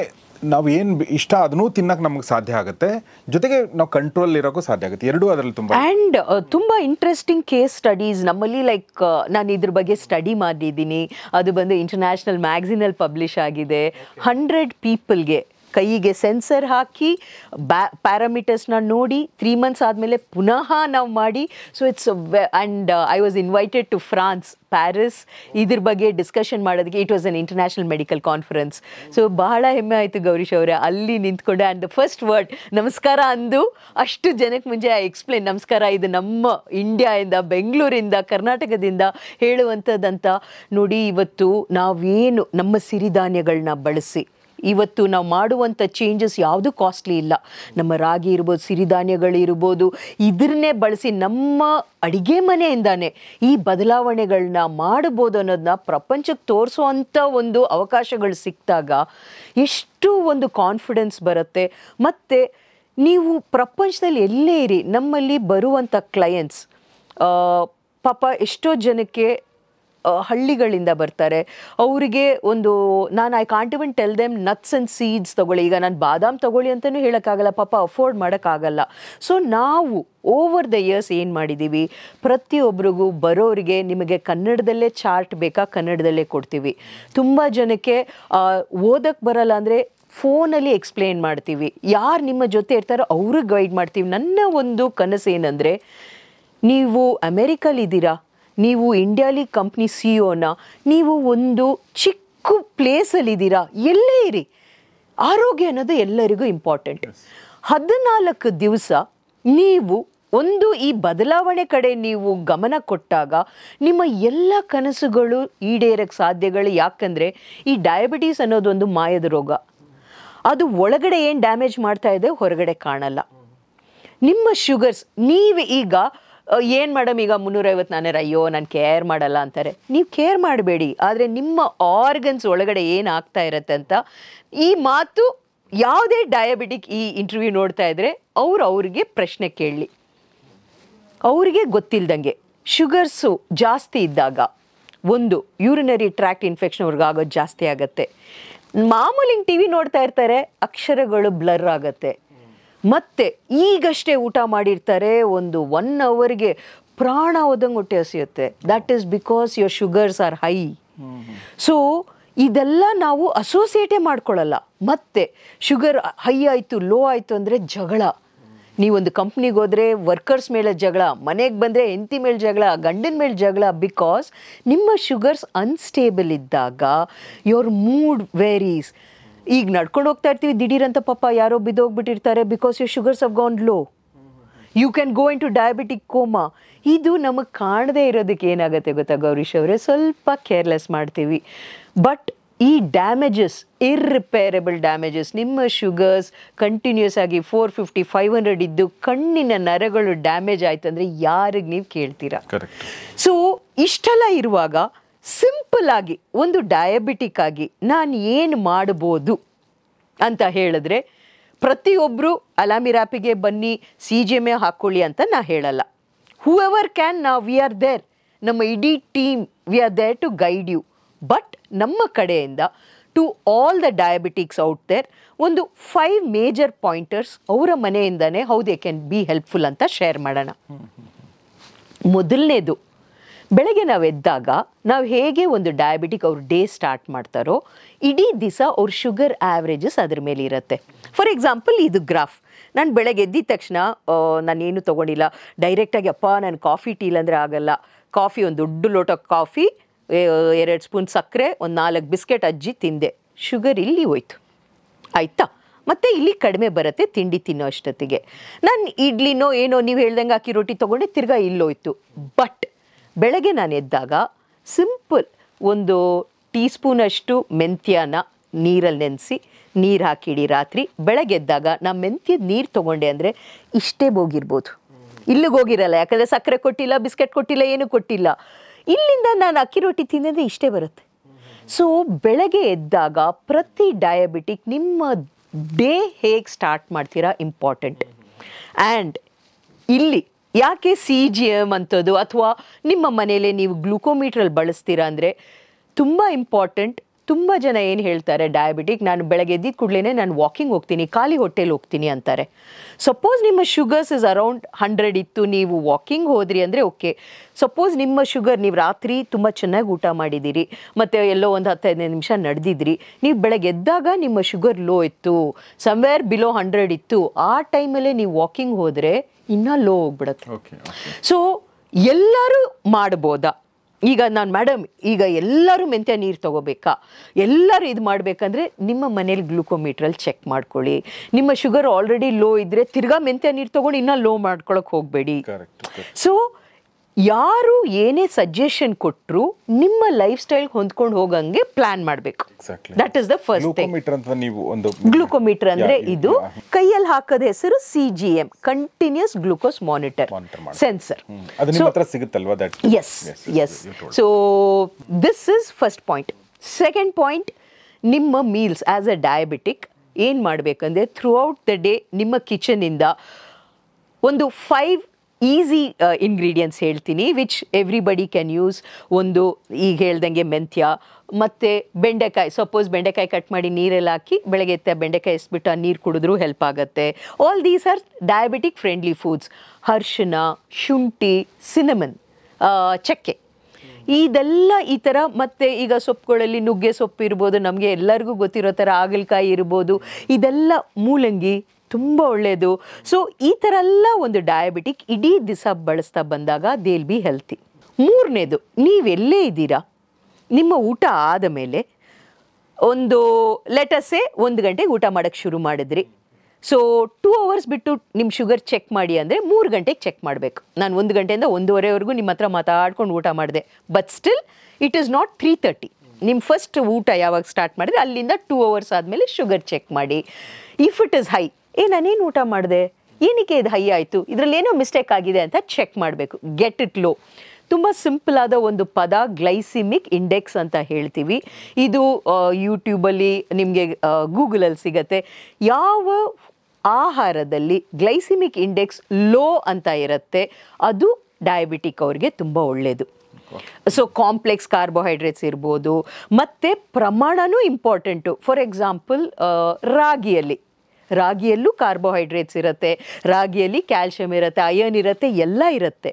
ನಾವು ಏನು ಇಷ್ಟ ಅದನ್ನೂ ತಿನ್ನಕ್ಕೆ ನಮಗೆ ಸಾಧ್ಯ ಆಗುತ್ತೆ, ಜೊತೆಗೆ ನಾವು ಕಂಟ್ರೋಲ್ ಇರೋಕ್ಕೂ ಸಾಧ್ಯ ಆಗುತ್ತೆ. ಎರಡೂ ಅದರಲ್ಲಿ ತುಂಬ ಆ್ಯಂಡ್ ತುಂಬ ಇಂಟ್ರೆಸ್ಟಿಂಗ್ ಕೇಸ್ ಸ್ಟಡೀಸ್ ನಮ್ಮಲ್ಲಿ ಲೈಕ್ ನಾನು ಇದ್ರ ಬಗ್ಗೆ ಸ್ಟಡಿ ಮಾಡಿದ್ದೀನಿ. ಅದು ಬಂದು ಇಂಟರ್ನ್ಯಾಷನಲ್ ಮ್ಯಾಗ್ಝಿನಲ್ಲಿ ಪಬ್ಲಿಷ್ ಆಗಿದೆ. 100 ಪೀಪಲ್ಗೆ ಕೈಗೆ ಸೆನ್ಸರ್ ಹಾಕಿ ಪ್ಯಾರಾಮೀಟರ್ಸ್ನ ನೋಡಿ 3 months ಆದಮೇಲೆ ಪುನಃ ನಾವು ಮಾಡಿ. So it's and I was invited to France, Paris, ಇದ್ರ ಬಗ್ಗೆ ಡಿಸ್ಕಷನ್ ಮಾಡೋದಕ್ಕೆ. It was an international medical conference. So ಬಹಳ ಹೆಮ್ಮೆ ಆಯಿತು ಗೌರೀಶ್ ಅವರೇ ಅಲ್ಲಿ ನಿಂತ್ಕೊಂಡೆ. ಆ್ಯಂಡ್ ದ ಫಸ್ಟ್ ವರ್ಡ್ ನಮಸ್ಕಾರ ಅಂದು ಅಷ್ಟು ಜನಕ್ಕೆ ಮುಂಚೆ ಎಕ್ಸ್ಪ್ಲೇನ್, ನಮಸ್ಕಾರ ಇದು ನಮ್ಮ ಇಂಡಿಯಾದಿಂದ, ಬೆಂಗಳೂರಿಂದ, ಕರ್ನಾಟಕದಿಂದ ಹೇಳುವಂಥದ್ದಂತ. ನೋಡಿ ಇವತ್ತು ನಾವೇನು ನಮ್ಮ ಸಿರಿಧಾನ್ಯಗಳನ್ನ ಬಳಸಿ ಇವತ್ತು ನಾವು ಮಾಡುವಂಥ ಚೇಂಜಸ್ ಯಾವುದು ಕಾಸ್ಟ್ಲಿ ಇಲ್ಲ. ನಮ್ಮ ರಾಗಿ ಇರ್ಬೋದು, ಸಿರಿಧಾನ್ಯಗಳಿರ್ಬೋದು, ಇದನ್ನೇ ಬಳಸಿ ನಮ್ಮ ಅಡಿಗೆ ಮನೆಯಿಂದಾನೆ ಈ ಬದಲಾವಣೆಗಳನ್ನ ಮಾಡ್ಬೋದು ಅನ್ನೋದನ್ನ ಪ್ರಪಂಚಕ್ಕೆ ತೋರಿಸುವಂಥ ಒಂದು ಅವಕಾಶಗಳು ಸಿಕ್ಕಿದಾಗ ಎಷ್ಟು ಒಂದು ಕಾನ್ಫಿಡೆನ್ಸ್ ಬರುತ್ತೆ. ಮತ್ತು ನೀವು ಪ್ರಪಂಚದಲ್ಲಿ ಎಲ್ಲೇ ಇರಿ, ನಮ್ಮಲ್ಲಿ ಬರುವಂಥ ಕ್ಲಯಂಟ್ಸ್ ಪಾಪ ಎಷ್ಟೋ ಜನಕ್ಕೆ ಹಳ್ಳಿಗಳಿಂದ ಬರ್ತಾರೆ. ಅವರಿಗೆ ಒಂದು I can't even tell them nuts and seeds ತೊಗೊಳ್ಳಿ. ಈಗ ನಾನು ಬಾದಾಮ್ ತೊಗೊಳ್ಳಿ ಅಂತಲೂ ಹೇಳೋಕ್ಕಾಗಲ್ಲ, ಪಾಪ ಅಫೋರ್ಡ್ ಮಾಡೋಕ್ಕಾಗಲ್ಲ. ಸೊ ನಾವು ಓವರ್ ದ ಇಯರ್ಸ್ ಏನು ಮಾಡಿದ್ದೀವಿ, ಪ್ರತಿಯೊಬ್ಬರಿಗೂ ಬರೋರಿಗೆ ನಿಮಗೆ ಕನ್ನಡದಲ್ಲೇ ಚಾರ್ಟ್ ಬೇಕಾ ಕನ್ನಡದಲ್ಲೇ ಕೊಡ್ತೀವಿ. ತುಂಬ ಜನಕ್ಕೆ ಓದಕ್ಕೆ ಬರಲ್ಲ ಅಂದರೆ ಫೋನಲ್ಲಿ ಎಕ್ಸ್ಪ್ಲೇನ್ ಮಾಡ್ತೀವಿ. ಯಾರು ನಿಮ್ಮ ಜೊತೆ ಇರ್ತಾರೋ ಅವ್ರಿಗೆ ಗೈಡ್ ಮಾಡ್ತೀವಿ. ನನ್ನ ಒಂದು ಕನಸು ಏನಂದರೆ, ನೀವು ಅಮೆರಿಕಲ್ಲಿದ್ದೀರಾ, ನೀವು ಇಂಡಿಯಾಲಿ ಕಂಪ್ನಿ CEO-ನ, ನೀವು ಒಂದು ಚಿಕ್ಕ ಪ್ಲೇಸಲ್ಲಿದ್ದೀರಾ, ಎಲ್ಲೇ ಇರಿ, ಆರೋಗ್ಯ ಅನ್ನೋದು ಎಲ್ಲರಿಗೂ ಇಂಪಾರ್ಟೆಂಟ್. 14 ದಿವಸ ನೀವು ಒಂದು ಈ ಬದಲಾವಣೆ ಕಡೆ ನೀವು ಗಮನ ಕೊಟ್ಟಾಗ ನಿಮ್ಮ ಎಲ್ಲ ಕನಸುಗಳು ಈಡೇರಕ್ಕೆ ಸಾಧ್ಯಗಳು. ಯಾಕಂದರೆ ಈ ಡಯಾಬಿಟೀಸ್ ಅನ್ನೋದೊಂದು ಮಾಯದ ರೋಗ. ಅದು ಒಳಗಡೆ ಏನು ಡ್ಯಾಮೇಜ್ ಮಾಡ್ತಾ ಇದೆ ಹೊರಗಡೆ ಕಾಣಲ್ಲ. ನಿಮ್ಮ ಶುಗರ್ಸ್, ನೀವು ಈಗ ಏನು ಮೇಡಮ್ ಈಗ 350 ನಾನೇರ, ಅಯ್ಯೋ ನಾನು ಕೇರ್ ಮಾಡಲ್ಲ ಅಂತಾರೆ. ನೀವು ಕೇರ್ ಮಾಡಬೇಡಿ, ಆದರೆ ನಿಮ್ಮ ಆರ್ಗನ್ಸ್ ಒಳಗಡೆ ಏನಾಗ್ತಾ ಇರತ್ತೆ ಅಂತ ಈ ಮಾತು ಯಾವುದೇ ಡಯಾಬಿಟಿಕ್ ಈ ಇಂಟರ್ವ್ಯೂ ನೋಡ್ತಾ ಇದ್ರೆ ಅವ್ರಿಗೆ ಪ್ರಶ್ನೆ ಕೇಳಲಿ. ಅವರಿಗೆ ಗೊತ್ತಿಲ್ದಂಗೆ ಶುಗರ್ಸು ಜಾಸ್ತಿ ಇದ್ದಾಗ ಒಂದು ಯೂರಿನರಿ ಟ್ರ್ಯಾಕ್ಟ್ ಇನ್ಫೆಕ್ಷನ್ ಅವ್ರಿಗೆ ಆಗೋದು ಜಾಸ್ತಿ ಆಗುತ್ತೆ. ಮಾಮೂಲಿ TV ನೋಡ್ತಾ ಇರ್ತಾರೆ, ಅಕ್ಷರಗಳು ಬ್ಲರ್ ಆಗುತ್ತೆ. ಮತ್ತೆ ಈಗಷ್ಟೇ ಊಟ ಮಾಡಿರ್ತಾರೆ, ಒಂದು 1 hourಗೆ ಪ್ರಾಣ ಹೋದಂಗೆ ಹೊಟ್ಟೆ ಹಸಿಯುತ್ತೆ. That is because your sugars are high. So ಇದೆಲ್ಲ ನಾವು ಅಸೋಸಿಯೇಟೇ ಮಾಡ್ಕೊಳ್ಳಲ್ಲ. ಮತ್ತೆ ಶುಗರ್ ಹೈ ಆಯಿತು, ಲೋ ಆಯಿತು ಅಂದರೆ ಜಗಳ. ನೀವೊಂದು ಕಂಪ್ನಿಗೆ ಹೋದರೆ ವರ್ಕರ್ಸ್ ಮೇಲೆ ಜಗಳ, ಮನೆಗೆ ಬಂದರೆ ಹೆಂಡತಿ ಮೇಲೆ ಜಗಳ, ಗಂಡನ ಮೇಲೆ ಜಗಳ. ಬಿಕಾಸ್ ನಿಮ್ಮ ಶುಗರ್ಸ್ ಅನ್ಸ್ಟೇಬಲ್ ಇದ್ದಾಗ ಯುವರ್ ಮೂಡ್ ವೇರೀಸ್. ಈಗ ನಡ್ಕೊಂಡು ಹೋಗ್ತಾ ಇರ್ತೀವಿ, ದಿಢೀರಂತ ಪಾಪ ಯಾರೋ ಬಿದ್ದೋಗ್ಬಿಟ್ಟಿರ್ತಾರೆ, because your sugars have gone low. You can go into diabetic coma. ಇದು ನಮಗೆ ಕಾಣದೇ ಇರೋದಕ್ಕೆ ಏನಾಗುತ್ತೆ ಗೊತ್ತಾ ಗೌರೀಶ್ ಅವರೇ, ಸ್ವಲ್ಪ ಕೇರ್ಲೆಸ್ ಮಾಡ್ತೀವಿ. ಬಟ್ ಈ ಡ್ಯಾಮೇಜಸ್, ಇರ್ರಿಪೇರಬಲ್ ಡ್ಯಾಮೇಜಸ್, ನಿಮ್ಮ ಶುಗರ್ಸ್ ಕಂಟಿನ್ಯೂಸ್ ಆಗಿ 450 500 ಇದ್ದು ಕಣ್ಣಿನ ನರಗಳು ಡ್ಯಾಮೇಜ್ ಆಯ್ತು ಅಂದರೆ ಯಾರಿಗೆ ನೀವು ಕೇಳ್ತೀರಾ? ಸೊ ಇಷ್ಟೆಲ್ಲ ಇರುವಾಗ ಸಿಂಪಲ್ ಆಗಿ ಒಂದು ಡಯಾಬಿಟಿಕ್ ಆಗಿ ನಾನು ಏನು ಮಾಡ್ಬೋದು ಅಂತ ಹೇಳಿದ್ರೆ, ಪ್ರತಿಯೊಬ್ಬರು ಅಲಾಮಿರಾಪಿಗೆ ಬನ್ನಿ, CGMA ಹಾಕ್ಕೊಳ್ಳಿ ಅಂತ ನಾ ಹೇಳಲ್ಲ. Whoever can, we are there. ನಮ್ಮ ಇಡೀ team we are there to guide you. But ನಮ್ಮ ಕಡೆಯಿಂದ to all the diabetics out there ಒಂದು 5 ಮೇಜರ್ ಪಾಯಿಂಟರ್ಸ್ ಅವರ ಮನೆಯಿಂದನೇ how they can be helpful ಅಂತ ಶೇರ್ ಮಾಡೋಣ. ಮೊದಲನೇದು, ಬೆಳಗ್ಗೆ ನಾವು ಎದ್ದಾಗ ನಾವು ಹೇಗೆ ಒಂದು ಡಯಾಬಿಟಿಕ್ ಅವ್ರ ಡೇ ಸ್ಟಾರ್ಟ್ ಮಾಡ್ತಾರೋ, ಇಡೀ ದಿವಸ ಅವ್ರ ಶುಗರ್ ಆ್ಯಾವ್ರೇಜಸ್ ಅದ್ರ ಮೇಲೆ ಇರುತ್ತೆ. ಫಾರ್ ಎಕ್ಸಾಂಪಲ್ ಇದು ಗ್ರಾಫ್. ನಾನು ಬೆಳಗ್ಗೆ ಎದ್ದಿದ ತಕ್ಷಣ ನಾನೇನು ತೊಗೊಂಡಿಲ್ಲ, ಡೈರೆಕ್ಟಾಗಿ ಅಪ್ಪ ನಾನು ಕಾಫಿ ಟೀ ಇಲ್ಲಂದರೆ ಆಗಲ್ಲ, ಕಾಫಿ ಒಂದು ದೊಡ್ಡ ಲೋಟ ಕಾಫಿ, 2 ಸ್ಪೂನ್ ಸಕ್ಕರೆ, ಒಂದು 4 ಬಿಸ್ಕೆಟ್ ಅಜ್ಜಿ ತಿಂದೆ, ಶುಗರ್ ಇಲ್ಲಿ ಹೋಯ್ತು, ಆಯಿತಾ? ಮತ್ತು ಇಲ್ಲಿ ಕಡಿಮೆ ಬರುತ್ತೆ ತಿಂಡಿ ತಿನ್ನೋ ಅಷ್ಟೊತ್ತಿಗೆ. ನಾನು ಇಡ್ಲಿನೋ ಏನೋ ನೀವು ಹೇಳ್ದಂಗೆ ಅಕ್ಕಿ ರೊಟ್ಟಿ ತೊಗೊಂಡೆ, ತಿರ್ಗಾ ಇಲ್ಲೋಯ್ತು. ಬಟ್ ಬೆಳಗ್ಗೆ ನಾನು ಎದ್ದಾಗ ಸಿಂಪಲ್ ಒಂದು ಟೀ ಸ್ಪೂನಷ್ಟು ಮೆಂತ್ಯನ ನೀರಲ್ಲಿ ನೆನೆಸಿ ನೀರು ಹಾಕಿಡಿ ರಾತ್ರಿ. ಬೆಳಗ್ಗೆ ಎದ್ದಾಗ ನಾನು ಮೆಂತ್ಯದ ನೀರು ತೊಗೊಂಡೆ ಅಂದರೆ ಇಷ್ಟೇ ಹೋಗಿರ್ಬೋದು, ಇಲ್ಲಿಗೆ ಹೋಗಿರಲ್ಲ. ಯಾಕಂದರೆ ಸಕ್ಕರೆ ಕೊಟ್ಟಿಲ್ಲ, ಬಿಸ್ಕೆಟ್ ಕೊಟ್ಟಿಲ್ಲ, ಏನೂ ಕೊಟ್ಟಿಲ್ಲ. ಇಲ್ಲಿಂದ ನಾನು ಅಕ್ಕಿ ರೊಟ್ಟಿ ತಿಂದರೆ ಇಷ್ಟೇ ಬರುತ್ತೆ. ಸೊ ಬೆಳಗ್ಗೆ ಎದ್ದಾಗ ಪ್ರತಿ ಡಯಾಬಿಟಿಕ್ ನಿಮ್ಮ ಡೇ ಹೇಗೆ ಸ್ಟಾರ್ಟ್ ಮಾಡ್ತೀರಾ ಇಂಪಾರ್ಟೆಂಟ್. ಆ್ಯಂಡ್ ಇಲ್ಲಿ ಯಾಕೆ CGM ಅಂಥದ್ದು ಅಥವಾ ನಿಮ್ಮ ಮನೇಲಿ ನೀವು ಗ್ಲೂಕೋಮೀಟ್ರಲ್ಲಿ ಬಳಸ್ತೀರಾ ಅಂದರೆ ತುಂಬ ಇಂಪಾರ್ಟೆಂಟ್. ತುಂಬ ಜನ ಏನು ಹೇಳ್ತಾರೆ, ಡಯಾಬಿಟಿಕ್ ನಾನು ಬೆಳಗ್ಗೆ ಎದ್ದಿದ್ದ ಕೂಡಲೇ ನಾನು ವಾಕಿಂಗ್ ಹೋಗ್ತೀನಿ, ಖಾಲಿ ಹೊಟ್ಟೆಲಿ ಹೋಗ್ತೀನಿ ಅಂತಾರೆ. ಸಪೋಸ್ ನಿಮ್ಮ ಶುಗರ್ಸ್ ಇಸ್ ಅರೌಂಡ್ 100 ಇತ್ತು, ನೀವು ವಾಕಿಂಗ್ ಹೋದ್ರಿ ಅಂದರೆ ಓಕೆ. ಸಪೋಸ್ ನಿಮ್ಮ ಶುಗರ್, ನೀವು ರಾತ್ರಿ ತುಂಬ ಚೆನ್ನಾಗಿ ಊಟ ಮಾಡಿದ್ದೀರಿ ಮತ್ತು ಎಲ್ಲೋ ಒಂದು 10-15 ನಿಮಿಷ ನಡೆದಿದ್ರಿ, ನೀವು ಬೆಳಗ್ಗೆ ಎದ್ದಾಗ ನಿಮ್ಮ ಶುಗರ್ ಲೋ ಇತ್ತು, ಸಮ್ವೇರ್ ಬಿಲೋ 100 ಇತ್ತು, ಆ ಟೈಮಲ್ಲೇ ನೀವು ವಾಕಿಂಗ್ ಹೋದರೆ ಇನ್ನೂ ಲೋ ಹೋಗ್ಬಿಡುತ್ತೆ. ಸೊ ಎಲ್ಲರೂ ಮಾಡ್ಬೋದಾ? ಈಗ ನಾನು ಮೇಡಮ್ ಈಗ ಎಲ್ಲರೂ ಮೆಂತ್ಯ ನೀರು ತೊಗೋಬೇಕಾ, ಎಲ್ಲರೂ ಇದು ಮಾಡಬೇಕಂದ್ರೆ ನಿಮ್ಮ ಮನೇಲಿ ಗ್ಲೂಕೋಮೀಟ್ರಲ್ಲಿ ಚೆಕ್ ಮಾಡ್ಕೊಳ್ಳಿ. ನಿಮ್ಮ ಶುಗರ್ ಆಲ್ರೆಡಿ ಲೋ ಇದ್ದರೆ ತಿರ್ಗಾ ಮೆಂತ್ಯ ನೀರು ತೊಗೊಂಡು ಇನ್ನೂ ಲೋ ಮಾಡ್ಕೊಳಕ್ಕೆ ಹೋಗಬೇಡಿ. ಸೊ ಯಾರು ಏನೇ ಸಜೆಷನ್ ಕೊಟ್ಟರು ನಿಮ್ಮ ಲೈಫ್ ಸ್ಟೈಲ್ ಹೊಂದ್ಕೊಂಡು ಹೋಗಂಗೆ ಪ್ಲಾನ್ ಮಾಡಬೇಕು. That is the first thing. Glucometer ಅಂದ್ರೆ ಇದು ಕೈಯಲ್ಲಿ ಹಾಕದ ಹೆಸರು CGM, continuous glucose monitor sensor. Yes yes. So this is first point. Second point, ನಿಮ್ಮ ಮೀಲ್ಸ್ ಆಸ್ ಅ ಡಯಾಬಿಟಿಕ್ ಏನು ಮಾಡಬೇಕಂದ್ರೆ ಥ್ರೂ ಔಟ್ ದ ಡೇ ನಿಮ್ಮ ಕಿಚನಿಂದ ಒಂದು 5 ಈಸಿ ಇಂಗ್ರೀಡಿಯೆಂಟ್ಸ್ ಹೇಳ್ತೀನಿ ವಿಚ್ ಎವ್ರಿಬಡಿ ಕ್ಯಾನ್ ಯೂಸ್. ಒಂದು ಈಗ ಹೇಳ್ದಂಗೆ ಮೆಂತ್ಯ ಮತ್ತು ಬೆಂಡೆಕಾಯಿ. ಸಪೋಸ್ ಬೆಂಡೆಕಾಯಿ ಕಟ್ ಮಾಡಿ ನೀರಲ್ಲಿ ಹಾಕಿ ಬೆಳಗ್ಗೆ ಎತ್ತ ಬೆಂಡೆಕಾಯಿ ಎಸ್ಬಿಟ್ಟು ಆ ನೀರು ಕುಡಿದ್ರೂ ಹೆಲ್ಪ್ ಆಗುತ್ತೆ. All these are diabetic friendly foods. ಅರಿಶಿನ, ಶುಂಠಿ, ಸಿನಮನ್, ಚಕ್ಕೆ, ಇದೆಲ್ಲ ಈ ಥರ. ಮತ್ತು ಈಗ ಸೊಪ್ಪುಗಳಲ್ಲಿ ನುಗ್ಗೆ ಸೊಪ್ಪು ಇರ್ಬೋದು, ನಮಗೆ ಎಲ್ಲರಿಗೂ ಗೊತ್ತಿರೋ ಥರ ಹಾಗಲಕಾಯಿ ಇರ್ಬೋದು, ಇದೆಲ್ಲ ಮೂಲಂಗಿ ತುಂಬ ಒಳ್ಳೆಯದು. ಸೊ ಈ ಥರ ಎಲ್ಲ ಒಂದು ಡಯಾಬಿಟಿಕ್ ಇಡೀ ದಿವಸ ಬಳಸ್ತಾ ಬಂದಾಗ ದೇ ವಿಲ್ ಬಿ ಹೆಲ್ತಿ. ಮೂರನೇದು, ನೀವೆಲ್ಲೇ ಇದ್ದೀರಾ, ನಿಮ್ಮ ಊಟ ಆದ ಮೇಲೆ ಒಂದು ಲೆಟಸೇ 1 ಗಂಟೆಗೆ ಊಟ ಮಾಡೋಕ್ಕೆ ಶುರು ಮಾಡಿದ್ರಿ. ಸೊ 2 ಅವರ್ಸ್ ಬಿಟ್ಟು ನಿಮ್ಮ ಶುಗರ್ ಚೆಕ್ ಮಾಡಿ ಅಂದರೆ 3 ಗಂಟೆಗೆ ಚೆಕ್ ಮಾಡಬೇಕು. ನಾನು 1 ಗಂಟೆಯಿಂದ 1:30ವರೆಗೂ ನಿಮ್ಮ ಹತ್ರ ಮಾತಾಡ್ಕೊಂಡು ಊಟ ಮಾಡಿದೆ, but still it is not 3:30. ನಿಮ್ಮ ಫಸ್ಟ್ ಊಟ ಯಾವಾಗ ಸ್ಟಾರ್ಟ್ ಮಾಡಿದ್ರೆ ಅಲ್ಲಿಂದ 2 ಅವರ್ಸ್ ಆದಮೇಲೆ ಶುಗರ್ ಚೆಕ್ ಮಾಡಿ. ಇಫ್ ಇಟ್ ಇಸ್ ಹೈ, ನಾನೇನು ಊಟ ಮಾಡಿದೆ, ಏನಕ್ಕೆ ಇದು ಹೈ ಆಯಿತು, ಇದರಲ್ಲಿ ಏನೋ ಮಿಸ್ಟೇಕ್ ಆಗಿದೆ ಅಂತ ಚೆಕ್ ಮಾಡಬೇಕು. Get it low. ತುಂಬ ಸಿಂಪಲ್ ಆದ ಒಂದು ಪದ ಗ್ಲೈಸಿಮಿಕ್ ಇಂಡೆಕ್ಸ್ ಅಂತ ಹೇಳ್ತೀವಿ. ಇದು ಯೂಟ್ಯೂಬಲ್ಲಿ ನಿಮಗೆ ಗೂಗಲಲ್ಲಿ ಸಿಗತ್ತೆ. ಯಾವ ಆಹಾರದಲ್ಲಿ ಗ್ಲೈಸಿಮಿಕ್ ಇಂಡೆಕ್ಸ್ ಲೋ ಅಂತ ಇರುತ್ತೆ ಅದು ಡಯಾಬಿಟಿಕ್ ಅವ್ರಿಗೆ ತುಂಬ ಒಳ್ಳೆಯದು. ಸೊ ಕಾಂಪ್ಲೆಕ್ಸ್ ಕಾರ್ಬೋಹೈಡ್ರೇಟ್ಸ್ ಇರ್ಬೋದು, ಮತ್ತು ಪ್ರಮಾಣನೂ ಇಂಪಾರ್ಟೆಂಟು. ಫಾರ್ ಎಕ್ಸಾಂಪಲ್ ರಾಗಿಯಲ್ಲೂ ಕಾರ್ಬೋಹೈಡ್ರೇಟ್ಸ್ ಇರುತ್ತೆ, ರಾಗಿಯಲ್ಲಿ ಕ್ಯಾಲ್ಶಿಯಂ ಇರುತ್ತೆ, ಅಯರ್ನ್ ಇರುತ್ತೆ, ಎಲ್ಲ ಇರುತ್ತೆ.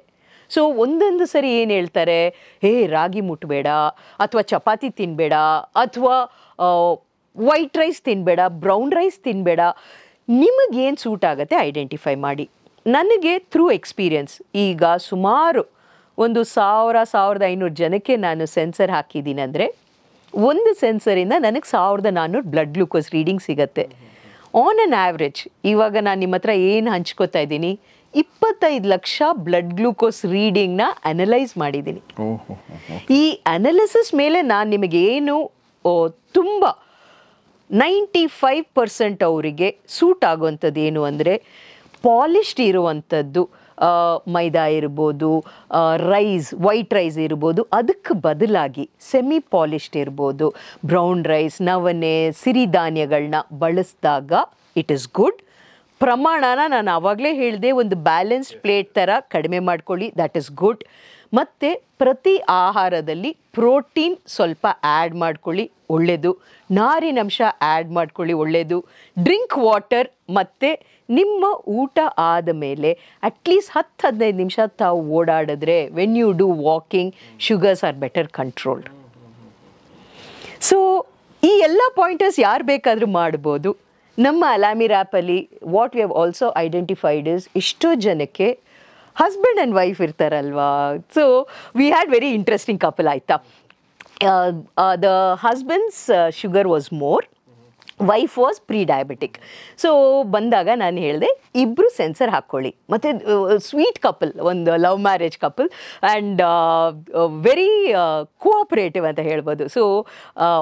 ಸೊ ಒಂದೊಂದು ಸರಿ ಏನು ಹೇಳ್ತಾರೆ, ರಾಗಿ ಮುಟ್ಟಬೇಡ, ಅಥವಾ ಚಪಾತಿ ತಿನ್ನಬೇಡ, ಅಥವಾ ವೈಟ್ ರೈಸ್ ತಿನ್ನಬೇಡ, ಬ್ರೌನ್ ರೈಸ್ ತಿನ್ನಬೇಡ. ನಿಮಗೇನು ಸೂಟ್ ಆಗುತ್ತೆ ಐಡೆಂಟಿಫೈ ಮಾಡಿ. ನನಗೆ ಥ್ರೂ ಎಕ್ಸ್ಪೀರಿಯನ್ಸ್ ಈಗ ಸುಮಾರು ಒಂದು 1,500 ಜನಕ್ಕೆ ನಾನು ಸೆನ್ಸರ್ ಹಾಕಿದ್ದೀನಿ. ಅಂದರೆ ಒಂದು ಸೆನ್ಸರಿಂದ ನನಗೆ 1400 ಬ್ಲಡ್ ಗ್ಲೂಕೋಸ್ ರೀಡಿಂಗ್ ಸಿಗುತ್ತೆ. ಆನ್ ಅನ್ ಆ್ಯಾವ್ರೇಜ್ ಇವಾಗ ನಾನು ನಿಮ್ಮ ಹತ್ರ ಏನು ಹಂಚ್ಕೋತಾ ಇದ್ದೀನಿ, 25 ಲಕ್ಷ ಬ್ಲಡ್ ಗ್ಲೂಕೋಸ್ ರೀಡಿಂಗ್ನ ಅನಲೈಸ್ ಮಾಡಿದ್ದೀನಿ. ಈ ಅನಾಲಿಸಿಸ್ ಮೇಲೆ ನಾನು ನಿಮಗೇನು ತುಂಬ 95% ಅವರಿಗೆ ಸೂಟ್ ಆಗುವಂಥದ್ದು ಏನು ಅಂದರೆ, ಪಾಲಿಶ್ಡ್ ಇರುವಂಥದ್ದು ಮೈದಾ ಇರ್ಬೋದು, ವೈಟ್ ರೈಸ್ ಇರ್ಬೋದು, ಅದಕ್ಕೆ ಬದಲಾಗಿ ಸೆಮಿ ಪಾಲಿಶ್ಡ್ ಇರ್ಬೋದು, ಬ್ರೌನ್ ರೈಸ್, ನವಣೆ, ಸಿರಿಧಾನ್ಯಗಳನ್ನ ಬಳಸಿದಾಗ ಇಟ್ ಈಸ್ ಗುಡ್. ಪ್ರಮಾಣನ ನಾನು ಆವಾಗಲೇ ಹೇಳಿದೆ, ಒಂದು ಬ್ಯಾಲೆನ್ಸ್ಡ್ ಪ್ಲೇಟ್ ಥರ ಕಡಿಮೆ ಮಾಡ್ಕೊಳ್ಳಿ, ದ್ಯಾಟ್ ಇಸ್ ಗುಡ್. ಮತ್ತು ಪ್ರತಿ ಆಹಾರದಲ್ಲಿ ಪ್ರೋಟೀನ್ ಸ್ವಲ್ಪ ಆ್ಯಡ್ ಮಾಡ್ಕೊಳ್ಳಿ, ಒಳ್ಳೆಯದು. ನಾರಿನಂಶ ಆ್ಯಡ್ ಮಾಡ್ಕೊಳ್ಳಿ, ಒಳ್ಳೆಯದು. Drink water. ಮತ್ತು ನಿಮ್ಮ ಊಟ ಆದ ಮೇಲೆ ಅಟ್ಲೀಸ್ಟ್ 10-15 ನಿಮಿಷ ತಾವು ಓಡಾಡಿದ್ರೆ, when you do walking, sugars are better controlled. So ಈ ಎಲ್ಲ ಪಾಯಿಂಟರ್ಸ್ ಯಾರು ಬೇಕಾದರೂ ಮಾಡ್ಬೋದು. ನಮ್ಮ ಅಲಾಮಿರ್ ಆ್ಯಪಲ್ಲಿ what we have also identified is, ಎಷ್ಟೋ ಜನಕ್ಕೆ ಹಸ್ಬೆಂಡ್ ಆ್ಯಂಡ್ ವೈಫ್ ಇರ್ತಾರಲ್ವಾ. So we had very interesting couple ಆಯಿತಾ. The husband's sugar was more, wife was prediabetic. So ಬಂದಾಗ ನಾನು ಹೇಳಿದೆ, ಇಬ್ಬರು ಸೆನ್ಸರ್ ಹಾಕ್ಕೊಳ್ಳಿ. ಮತ್ತು ಸ್ವೀಟ್ ಕಪಲ್, ಒಂದು love marriage couple, and very cooperative ಅಂತ ಹೇಳ್ಬೋದು. ಸೊ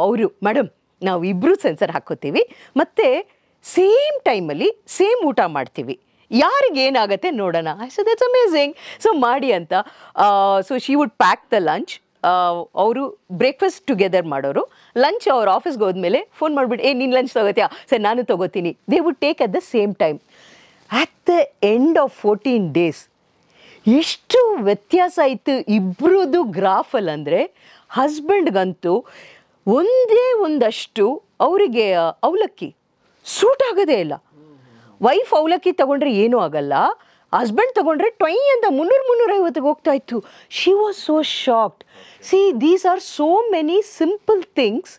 ಅವರು, ಮೇಡಮ್ ನಾವು ಇಬ್ಬರು ಸೆನ್ಸರ್ ಹಾಕ್ಕೋತೀವಿ, ಮತ್ತು ಸೇಮ್ ಟೈಮಲ್ಲಿ ಸೇಮ್ ಊಟ ಮಾಡ್ತೀವಿ, ಯಾರಿಗೇನಾಗತ್ತೆ ನೋಡೋಣ. So that's amazing. ಸೊ ಮಾಡಿ ಅಂತ. So she would pack the lunch, ಅವರು ಬ್ರೇಕ್ಫಾಸ್ಟ್ ಟುಗೆದರ್ ಮಾಡೋರು, ಲಂಚ್ ಅವ್ರ ಆಫೀಸ್ಗೆ ಹೋದ್ಮೇಲೆ ಫೋನ್ ಮಾಡಿಬಿಟ್ಟು ನೀನು ಲಂಚ್ ತೊಗೋತೀಯಾ, ಸರಿ ನಾನು ತೊಗೋತೀನಿ, they would take at the same time. At the end of 14 days ಎಷ್ಟು ವ್ಯತ್ಯಾಸ ಇತ್ತು ಇಬ್ಬರದು ಗ್ರಾಫಲ್ಲಿ ಅಂದರೆ, ಹಸ್ಬೆಂಡ್ಗಂತೂ ಒಂದೇ ಒಂದಷ್ಟು ಅವರಿಗೆ ಅವಲಕ್ಕಿ ಸೂಟ್ ಆಗೋದೇ ಇಲ್ಲ. ವೈಫ್ ಅವಲಕ್ಕಿ ತಗೊಂಡ್ರೆ ಏನೂ ಆಗಲ್ಲ, ಹಸ್ಬೆಂಡ್ ತಗೊಂಡ್ರೆ ಟೊಯ್ ಅಂತ 300-350 ಹೋಗ್ತಾ ಇತ್ತು. She was so shocked. See these are so many simple things.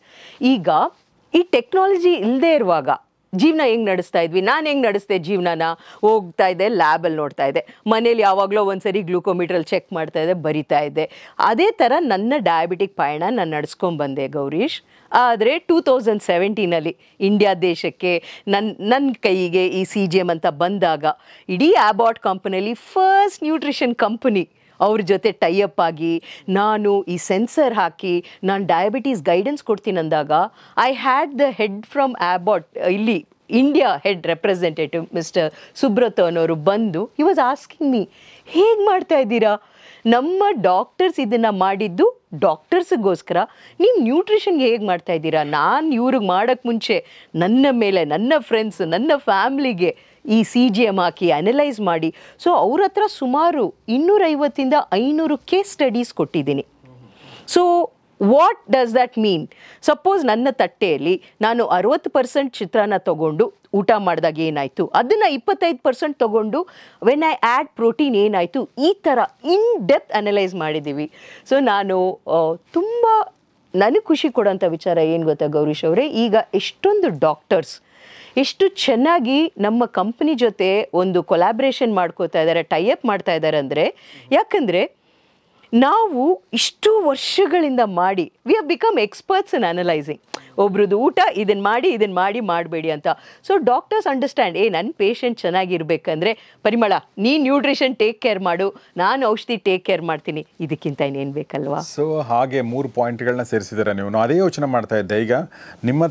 ಈಗ ಈ ಟೆಕ್ನಾಲಜಿ ಇಲ್ಲದೆ ಇರುವಾಗ ಜೀವನ ಹೆಂಗೆ ನಡೆಸ್ತಾ ಇದ್ವಿ, ನಾನು ಹೆಂಗೆ ನಡೆಸ್ದೆ ಜೀವನನ, ಹೋಗ್ತಾ ಇದ್ದೆ ಲ್ಯಾಬಲ್ಲಿ ನೋಡ್ತಾ ಇದ್ದೆ, ಮನೇಲಿ ಯಾವಾಗಲೂ ಒಂದ್ಸರಿ ಗ್ಲೂಕೋಮೀಟ್ರಲ್ಲಿ ಚೆಕ್ ಮಾಡ್ತಾ ಇದ್ದೆ, ಬರಿತಾ ಇದ್ದೆ. ಅದೇ ಥರ ನನ್ನ ಡಯಾಬಿಟಿಕ್ ಪಯಣ ನಾನು ನಡೆಸ್ಕೊಂಡ್ಬಂದೆ ಗೌರೀಶ್. ಆದರೆ 2017 ಇಂಡಿಯಾ ದೇಶಕ್ಕೆ ನನ್ನ ಕೈಗೆ ಈ CGM ಅಂತ ಬಂದಾಗ, ಇಡೀ ಆಬಾಟ್ ಕಂಪನಿಯಲ್ಲಿ ಫಸ್ಟ್ ನ್ಯೂಟ್ರಿಷನ್ ಕಂಪನಿ ಅವ್ರ ಜೊತೆ ಟೈಅಪ್ ಆಗಿ ನಾನು ಈ ಸೆನ್ಸರ್ ಹಾಕಿ ನಾನು ಡಯಾಬಿಟೀಸ್ ಗೈಡೆನ್ಸ್ ಕೊಡ್ತೀನಿ ಅಂದಾಗ, I had the head from Abbott, ಇಲ್ಲಿ India head representative mister Subrat ಅನ್ನೋರು ಬಂದು, ಹಿ ವಾಸ್ ಆಸ್ಕಿಂಗ್ ಮೀ, ಹೇಗೆ ಮಾಡ್ತಾ ಇದ್ದೀರಾ, ನಮ್ಮ ಡಾಕ್ಟರ್ಸ್ ಇದನ್ನು ಮಾಡಿದ್ದು ಡಾಕ್ಟರ್ಸಿಗೋಸ್ಕರ, ನೀವು ನ್ಯೂಟ್ರಿಷನ್ಗೆ ಹೇಗೆ ಮಾಡ್ತಾ ಇದ್ದೀರಾ. ನಾನು ಇವ್ರಿಗೆ ಮಾಡೋಕ್ಕೆ ಮುಂಚೆ ನನ್ನ ಮೇಲೆ ನನ್ನ ಫ್ರೆಂಡ್ಸ್ ನನ್ನ ಫ್ಯಾಮ್ಲಿಗೆ ಈ CGM ಹಾಕಿ ಅನಲೈಸ್ ಮಾಡಿ, ಸೊ ಅವ್ರ ಹತ್ರ ಸುಮಾರು 250-500 ಕೇಸ್ ಸ್ಟಡೀಸ್ ಕೊಟ್ಟಿದ್ದೀನಿ. So what does that mean? Suppose ನನ್ನ ತಟ್ಟೆಯಲ್ಲಿ ನಾನು 60% ಚಿತ್ರಾನ್ನ ತೊಗೊಂಡು ಊಟ ಮಾಡಿದಾಗ ಏನಾಯಿತು, ಅದನ್ನು 25% ತೊಗೊಂಡು ವೆನ್ ಐ ಆ್ಯಡ್ ಪ್ರೋಟೀನ್ ಏನಾಯಿತು, ಈ ಥರ ಇನ್ ಡೆಪ್ತ್ ಅನಲೈಸ್ ಮಾಡಿದ್ದೀವಿ. ಸೊ ನಾನು ತುಂಬ ನನಗೆ ಖುಷಿ ಕೊಡೋಂಥ ವಿಚಾರ ಏನು ಗೊತ್ತಾ ಗೌರೀಶ್ ಅವರೇ, ಈಗ ಎಷ್ಟೊಂದು ಡಾಕ್ಟರ್ಸ್ ಎಷ್ಟು ಚೆನ್ನಾಗಿ ನಮ್ಮ ಕಂಪ್ನಿ ಜೊತೆ ಒಂದು ಕೊಲಾಬ್ರೇಷನ್ ಮಾಡ್ಕೋತಾ ಇದ್ದಾರೆ, ಟೈಅಪ್ ಮಾಡ್ತಾ ಇದ್ದಾರೆ ಅಂದರೆ, ಯಾಕಂದರೆ ನಾವು ಇಷ್ಟು ವರ್ಷಗಳಿಂದ ಮಾಡಿ we have become experts in analysing. ಒಬ್ರದ್ದು ಊಟ ಇದನ್ನು ಮಾಡಿ ಮಾಡಬೇಡಿ ಅಂತ. ಸೊ ಡಾಕ್ಟರ್ಸ್ ಅಂಡರ್ಸ್ಟ್ಯಾಂಡ್, ನನ್ನ ಪೇಷಂಟ್ ಚೆನ್ನಾಗಿರ್ಬೇಕಂದ್ರೆ ಪರಿಮಳ ನೀನು ನ್ಯೂಟ್ರಿಷನ್ ಟೇಕ್ ಕೇರ್ ಮಾಡು, ನಾನು ಔಷಧಿ ಟೇಕ್ ಕೇರ್ ಮಾಡ್ತೀನಿ, ಇದಕ್ಕಿಂತ ಇನ್ನೇನು ಬೇಕಲ್ವಾ. ಸೊ ಹಾಗೆ 3 ಪಾಯಿಂಟ್ಗಳನ್ನ ಸೇರಿಸಿದ್ದಾರೆ ನೀವು. ನಾನು ಅದೇ ಯೋಚನೆ ಮಾಡ್ತಾ ಇದ್ದೆ, ಈಗ ನಿಮ್ಮ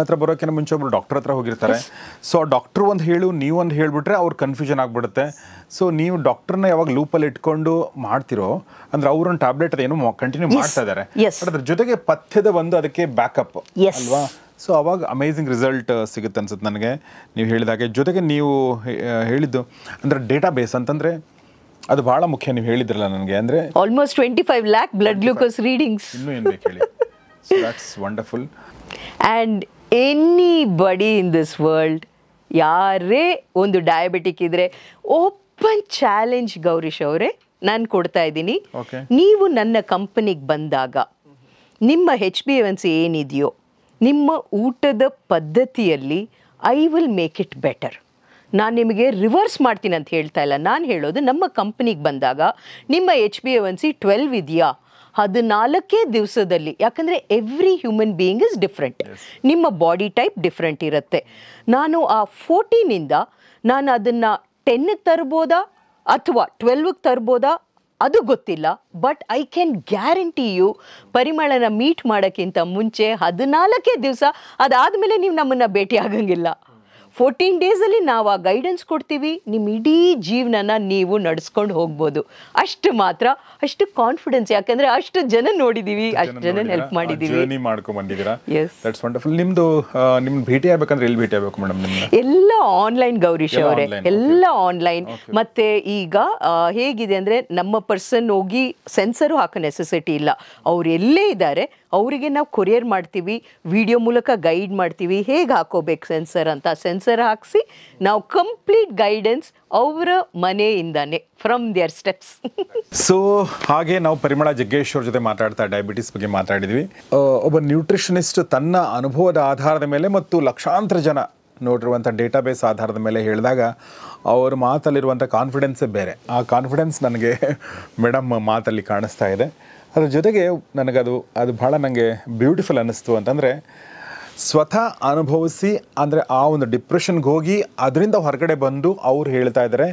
ಹತ್ರ ಬರೋಕ್ಕಿಂತ ಮುಂಚೆ ಒಬ್ರು ಡಾಕ್ಟರ್ ಹತ್ರ ಹೋಗಿರ್ತಾರೆ. ಸೊ ಡಾಕ್ಟ್ರು ಒಂದು ಹೇಳು, ನೀವೊಂದು ಹೇಳಿಬಿಟ್ರೆ ಅವ್ರು ಕನ್ಫ್ಯೂಷನ್ ಆಗಿಬಿಡುತ್ತೆ. ಸೊ ನೀವು ಡಾಕ್ಟರ್ನ ಯಾವಾಗ ಲೂಪಲ್ಲಿ ಇಟ್ಕೊಂಡು ಮಾಡ್ತಿರೋ ಅಂದ್ರೆ ಅವ್ರೊಂದು ಟ್ಯಾಬ್ಲೆಟ್ ಅದೇನು ಕಂಟಿನ್ಯೂ ಮಾಡ್ತಾ ಇದ್ದಾರೆ, ಅದ್ರ ಜೊತೆಗೆ ಪಥ್ಯದ ಒಂದು ಅದಕ್ಕೆ ಬ್ಯಾಕಪ್ ಅಲ್ವಾ. ಸೊ ಅವಾಗ ಅಮೇಝಿಂಗ್ ರಿಸಲ್ಟ್ ಸಿಗುತ್ತೆ ಅನ್ಸುತ್ತೆ ನನಗೆ ನೀವು ಹೇಳಿದಾಗೆ. ಜೊತೆಗೆ ನೀವು ಹೇಳಿದ್ದು ಅಂದರೆ ಡೇಟಾ ಬೇಸ್ ಅಂತಂದರೆ ಅದು ಭಾಳ ಮುಖ್ಯ. ನೀವು ಹೇಳಿದ್ರಲ್ಲ ನನಗೆ, ಅಂದರೆ almost 25 lakh blood glucose readings. ಇನ್ನೂ ಏನು ಬೇಕು ಹೇಳಿ. So that's wonderful. And anybody in this world, ಯಾರೇ ಒಂದು ಡಯಾಬಿಟಿಕ್ ಇದ್ದರೆ ಓಪನ್ ಚಾಲೆಂಜ್ ಗೌರೀಶ್ ಅವರೇ ನಾನು ಕೊಡ್ತಾ ಇದ್ದೀನಿ. ನೀವು ನನ್ನ ಕಂಪನಿಗೆ ಬಂದಾಗ ನಿಮ್ಮ HbA1c ಏನಿದೆಯೋ ನಿಮ್ಮ ಊಟದ ಪದ್ಧತಿಯಲ್ಲಿ I will make it better. ನಾನು ನಿಮಗೆ ರಿವರ್ಸ್ ಮಾಡ್ತೀನಿ ಅಂತ ಹೇಳ್ತಾ ಇಲ್ಲ, ನಾನು ಹೇಳೋದು ನಮ್ಮ ಕಂಪ್ನಿಗೆ ಬಂದಾಗ ನಿಮ್ಮ HbA1c 12 ಇದೆಯಾ 14 ದಿವಸದಲ್ಲಿ, ಯಾಕಂದರೆ every human being is different, ನಿಮ್ಮ ಬಾಡಿ ಟೈಪ್ ಡಿಫ್ರೆಂಟ್ ಇರುತ್ತೆ. ನಾನು ಆ 14ಇಂದ ನಾನು ಅದನ್ನು 10ಗೆ ತರ್ಬೋದಾ ಅಥವಾ 12ಗೆ ತರ್ಬೋದಾ ಅದು ಗೊತ್ತಿಲ್ಲ. But I can guarantee you, ಪರಿಮಳನ ಮೀಟ್ ಮಾಡೋಕ್ಕಿಂತ ಮುಂಚೆ 14 ದಿವಸ ಅದಾದಮೇಲೆ ನೀವು ನಮ್ಮನ್ನು ಭೇಟಿ ಆಗಂಗಿಲ್ಲ. 14 ಡೇಸಲ್ಲಿ ನಾವು ಆ ಗೈಡೆನ್ಸ್ ಕೊಡ್ತೀವಿ, ನಿಮ್ಮ ಇಡೀ ಜೀವನನ ನೀವು ನಡೆಸ್ಕೊಂಡು ಹೋಗ್ಬೋದು. ಅಷ್ಟು ಮಾತ್ರ, ಅಷ್ಟು ಕಾನ್ಫಿಡೆನ್ಸ್, ಯಾಕಂದರೆ ಅಷ್ಟು ಜನ ನೋಡಿದ್ದೀವಿ, ಅಷ್ಟು ಜನ ಹೆಲ್ಪ್ ಮಾಡಿದ್ದೀವಿ, ಮಾಡ್ಕೊಂಡ್ಬಂದಿದ್ದೀರಾ. That's wonderful. ನಿಮ್ಮದು ಭೇಟಿ ಆಗ್ಬೇಕಂದ್ರೆ ಎಲ್ಲಿ ಭೇಟಿ ಆಗಬೇಕು ಮೇಡಮ್? ಎಲ್ಲ ಆನ್ಲೈನ್ ಗೌರೀಶ್ ಅವರೇ, ಎಲ್ಲ ಆನ್ಲೈನ್. ಮತ್ತು ಈಗ ಹೇಗಿದೆ ಅಂದರೆ ನಮ್ಮ ಪರ್ಸನ್ ಹೋಗಿ ಸೆನ್ಸರು ಹಾಕೋ ನೆಸೆಸಿಟಿ ಇಲ್ಲ. ಅವ್ರು ಎಲ್ಲೇ ಇದ್ದಾರೆ ಅವರಿಗೆ ನಾವು ಕೊರಿಯರ್ ಮಾಡ್ತೀವಿ, ವಿಡಿಯೋ ಮೂಲಕ ಗೈಡ್ ಮಾಡ್ತೀವಿ ಹೇಗೆ ಹಾಕೋಬೇಕು ಸೆನ್ಸರ್ ಅಂತ. ಸೆನ್ಸರ್ ಹಾಕಿಸಿ ನಾವು ಕಂಪ್ಲೀಟ್ ಗೈಡೆನ್ಸ್ ಅವರ ಮನೆಯಿಂದಾನೆ, ಫ್ರಮ್ ದಿಯರ್ ಸ್ಟೆಪ್ಸ್. ಸೊ ಹಾಗೆ ನಾವು ಪರಿಮಳ ಜಗ್ಗೇಶ್ ಅವ್ರ ಜೊತೆ ಮಾತಾಡ್ತಾ ಡಯಾಬಿಟಿಸ್ ಬಗ್ಗೆ ಮಾತಾಡಿದ್ವಿ. ಒಬ್ಬ ನ್ಯೂಟ್ರಿಷನಿಸ್ಟ್ ತನ್ನ ಅನುಭವದ ಆಧಾರದ ಮೇಲೆ ಮತ್ತು ಲಕ್ಷಾಂತರ ಜನ ನೋಡಿರುವಂಥ ಡೇಟಾಬೇಸ್ ಆಧಾರದ ಮೇಲೆ ಹೇಳಿದಾಗ ಅವ್ರ ಮಾತಲ್ಲಿರುವಂಥ ಕಾನ್ಫಿಡೆನ್ಸೇ ಬೇರೆ. ಆ ಕಾನ್ಫಿಡೆನ್ಸ್ ನನಗೆ ಮೇಡಮ್ ಮಾತಲ್ಲಿ ಕಾಣಿಸ್ತಾ ಇದೆ. ಅದ್ರ ಜೊತೆಗೆ ನನಗದು ಭಾಳ ನನಗೆ ಬ್ಯೂಟಿಫುಲ್ ಅನ್ನಿಸ್ತು. ಅಂತಂದರೆ ಸ್ವತಃ ಅನುಭವಿಸಿ, ಅಂದರೆ ಆ ಒಂದು ಡಿಪ್ರೆಷನ್ಗೆ ಹೋಗಿ ಅದರಿಂದ ಹೊರಗಡೆ ಬಂದು ಅವ್ರು ಹೇಳ್ತಾ ಇದ್ದಾರೆ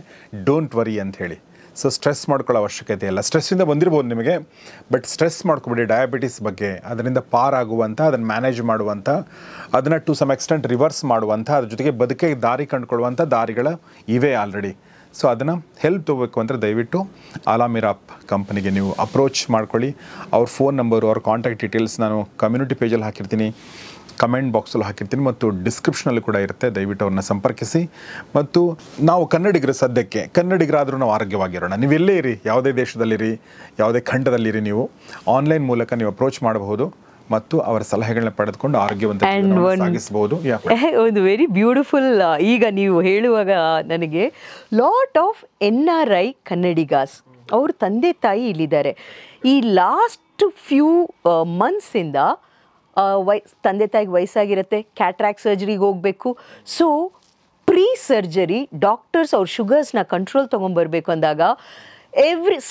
ಡೋಂಟ್ ವರಿ ಅಂತ ಹೇಳಿ. ಸೊ ಸ್ಟ್ರೆಸ್ ಮಾಡ್ಕೊಳ್ಳೋ ಅವಶ್ಯಕತೆ ಇಲ್ಲ. ಸ್ಟ್ರೆಸ್ಸಿಂದ ಬಂದಿರ್ಬೋದು ನಿಮಗೆ, ಬಟ್ ಸ್ಟ್ರೆಸ್ ಮಾಡ್ಕೊಬಿಡಿ ಡಯಾಬಿಟಿಸ್ ಬಗ್ಗೆ. ಅದರಿಂದ ಪಾರಾಗುವಂಥ, ಅದನ್ನು ಮ್ಯಾನೇಜ್ ಮಾಡುವಂಥ, ಅದನ್ನು ಟು ಸಮ್ ಎಕ್ಸ್ಟೆಂಟ್ ರಿವರ್ಸ್ ಮಾಡುವಂಥ, ಅದ್ರ ಜೊತೆಗೆ ಬದುಕಿಗೆ ದಾರಿ ಕಂಡುಕೊಳ್ಳುವಂಥ ದಾರಿಗಳ ಇವೆ ಆಲ್ರೆಡಿ. ಸೊ ಅದನ್ನು ಹೆಲ್ಪ್ ತೊಗೋಬೇಕು ಅಂದರೆ ದಯವಿಟ್ಟು ಆಲಾಮಿರಾಪ್ ಕಂಪನಿಗೆ ನೀವು ಅಪ್ರೋಚ್ ಮಾಡ್ಕೊಳ್ಳಿ. ಅವ್ರ ಫೋನ್ ನಂಬರು, ಅವ್ರ ಕಾಂಟ್ಯಾಕ್ಟ್ ಡೀಟೇಲ್ಸ್ ನಾನು ಕಮ್ಯುನಿಟಿ ಪೇಜಲ್ಲಿ ಹಾಕಿರ್ತೀನಿ, ಕಮೆಂಟ್ ಬಾಕ್ಸಲ್ಲಿ ಹಾಕಿರ್ತೀನಿ ಮತ್ತು ಡಿಸ್ಕ್ರಿಪ್ಷನಲ್ಲಿ ಕೂಡ ಇರುತ್ತೆ. ದಯವಿಟ್ಟು ಅವ್ರನ್ನ ಸಂಪರ್ಕಿಸಿ. ಮತ್ತು ನಾವು ಕನ್ನಡಿಗರು, ಸದ್ಯಕ್ಕೆ ಕನ್ನಡಿಗರಾದರೂ ನಾವು ಆರೋಗ್ಯವಾಗಿರೋಣ. ನೀವೆಲ್ಲೇ ಇರಿ, ಯಾವುದೇ ದೇಶದಲ್ಲಿರಿ, ಯಾವುದೇ ಖಂಡದಲ್ಲಿರಿ, ನೀವು ಆನ್ಲೈನ್ ಮೂಲಕ ನೀವು ಅಪ್ರೋಚ್ ಮಾಡಬಹುದು ಮತ್ತು ಅವರ ಸಲಹೆಗಳನ್ನ ಪಡೆದುಕೊಂಡು ಆರೋಗ್ಯವಂತ ಸಾಗಿಸಬಹುದು. ಒಂದು ವೆರಿ ಬ್ಯೂಟಿಫುಲ್, ಈಗ ನೀವು ಹೇಳುವಾಗ ನನಗೆ ಲಾಟ್ ಆಫ್ NRI ಕನ್ನಡಿಗಾಸ್, ಅವ್ರ ತಂದೆ ತಾಯಿ ಇಲ್ಲಿದ್ದಾರೆ. ಈ ಲಾಸ್ಟ್ ಫ್ಯೂ ಮಂತ್ಸಿಂದ ತಂದೆ ತಾಯಿಗೆ ವಯಸ್ಸಾಗಿರುತ್ತೆ, ಕ್ಯಾಟ್ರಾಕ್ಟ್ ಸರ್ಜರಿಗೆ ಹೋಗಬೇಕು. ಸೊ ಪ್ರೀ ಸರ್ಜರಿ ಡಾಕ್ಟರ್ಸ್ ಅವ್ರ ಶುಗರ್ಸ್ನ ಕಂಟ್ರೋಲ್ ತೊಗೊಂಬರ್ಬೇಕು ಅಂದಾಗ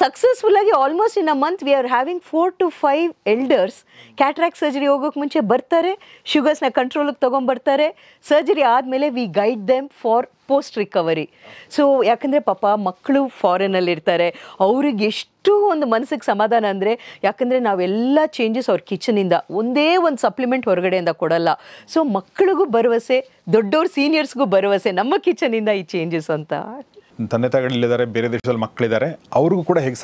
ಸಕ್ಸಸ್ಫುಲ್ಲಾಗಿ almost in a month we are having 4 to 5 elders cataract surgery ಹೋಗೋಕ್ಕೆ ಮುಂಚೆ ಬರ್ತಾರೆ, ಶುಗರ್ಸ್ನ ಕಂಟ್ರೋಲಿಗೆ ತೊಗೊಂಬರ್ತಾರೆ. ಸರ್ಜರಿ ಆದಮೇಲೆ we guide them for post recovery. So ಯಾಕಂದರೆ ಪಾಪ ಮಕ್ಕಳು ಫಾರಿನಲ್ಲಿರ್ತಾರೆ, ಅವ್ರಿಗೆ ಎಷ್ಟು ಒಂದು ಮನಸ್ಸಿಗೆ ಸಮಾಧಾನ ಅಂದರೆ, ಯಾಕಂದರೆ ನಾವೆಲ್ಲ ಚೇಂಜಸ್ ಅವ್ರ ಕಿಚನಿಂದ, ಒಂದೇ ಒಂದು ಸಪ್ಲಿಮೆಂಟ್ ಹೊರಗಡೆಯಿಂದ ಕೊಡಲ್ಲ. ಸೊ ಮಕ್ಕಳಿಗೂ ಭರವಸೆ, ದೊಡ್ಡವ್ರ ಸೀನಿಯರ್ಸ್ಗೂ ಭರವಸೆ ನಮ್ಮ ಕಿಚನಿಂದ ಈ ಚೇಂಜಸ್ ಅಂತ. ತಂದೆ ತಾಯಿಗಳಿದ್ದಾರೆ, ಬೇರೆ ದೇಶದಲ್ಲಿ ಮಕ್ಕಳಿದ್ದಾರೆ, ಅವ್ರಿಗೂ ಕೂಡ ಹೇಗೆ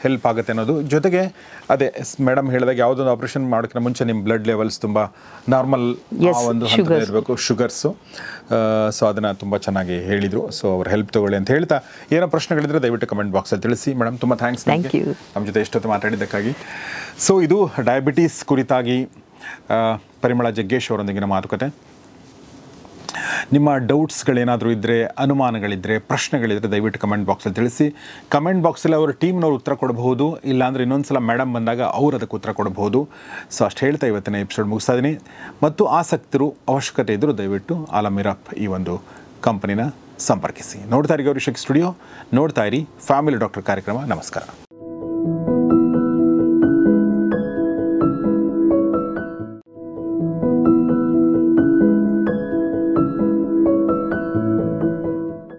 ಹೆಲ್ಪ್ ಆಗುತ್ತೆ ಅನ್ನೋದು. ಜೊತೆಗೆ ಅದೇ ಮೇಡಮ್ ಹೇಳಿದಾಗ ಯಾವುದೊಂದು ಆಪ್ರೇಷನ್ ಮಾಡೋಕ್ಕಿಂತ ಮುಂಚೆ ನಿಮ್ಮ ಬ್ಲಡ್ ಲೆವೆಲ್ಸ್ ತುಂಬ ನಾರ್ಮಲ್ ಒಂದು ಹಂತದಲ್ಲಿ ಇರಬೇಕು, ಶುಗರ್ಸು. ಸೊ ಅದನ್ನು ತುಂಬ ಚೆನ್ನಾಗಿ ಹೇಳಿದರು. ಸೊ ಅವ್ರ ಹೆಲ್ಪ್ ತೊಗೊಳ್ಳಿ ಅಂತ ಹೇಳ್ತಾ, ಏನೋ ಪ್ರಶ್ನೆಗಳಿದ್ರೆ ದಯವಿಟ್ಟು ಕಮೆಂಟ್ ಬಾಕ್ಸಲ್ಲಿ ತಿಳಿಸಿ. ಮೇಡಮ್ ತುಂಬ ಥ್ಯಾಂಕ್ಸ್ ನಮ್ಮ ಜೊತೆ ಎಷ್ಟೊತ್ತು ಮಾತಾಡಿದ್ದಕ್ಕಾಗಿ. ಸೊ ಇದು ಡಯಾಬಿಟೀಸ್ ಕುರಿತಾಗಿ ಪರಿಮಳ ಜಗ್ಗೇಶ್ ಅವರೊಂದಿಗಿನ ಮಾತುಕತೆ. ನಿಮ್ಮ ಡೌಟ್ಸ್ಗಳೇನಾದರೂ ಇದ್ದರೆ, ಅನುಮಾನಗಳಿದ್ದರೆ, ಪ್ರಶ್ನೆಗಳಿದ್ದರೆ ದಯವಿಟ್ಟು ಕಮೆಂಟ್ ಬಾಕ್ಸಲ್ಲಿ ತಿಳಿಸಿ. ಕಮೆಂಟ್ ಬಾಕ್ಸಲ್ಲಿ ಅವರ ಟೀಮ್ನವ್ರು ಉತ್ತರ ಕೊಡಬಹುದು, ಇಲ್ಲಾಂದರೆ ಇನ್ನೊಂದು ಸಲ ಮೇಡಮ್ ಬಂದಾಗ ಅವ್ರು ಅದಕ್ಕೆ ಉತ್ತರ ಕೊಡಬಹುದು. ಸೊ ಅಷ್ಟು ಹೇಳ್ತಾ ಇವತ್ತಿನ ಎಪಿಸೋಡ್ ಮುಗಿಸ್ತಾ ಇದ್ದೀನಿ. ಮತ್ತು ಆಸಕ್ತರು, ಅವಶ್ಯಕತೆ ಇದ್ದರೂ ದಯವಿಟ್ಟು ಆಲಾಮಿರಾಪ್ ಈ ಒಂದು ಕಂಪನಿನ ಸಂಪರ್ಕಿಸಿ. ನೋಡ್ತಾ ಇರಿ ಗೌರಿ ಶಕ್ತಿ ಸ್ಟುಡಿಯೋ, ನೋಡ್ತಾ ಇರಿ ಫ್ಯಾಮಿಲಿ ಡಾಕ್ಟರ್ ಕಾರ್ಯಕ್ರಮ. ನಮಸ್ಕಾರ.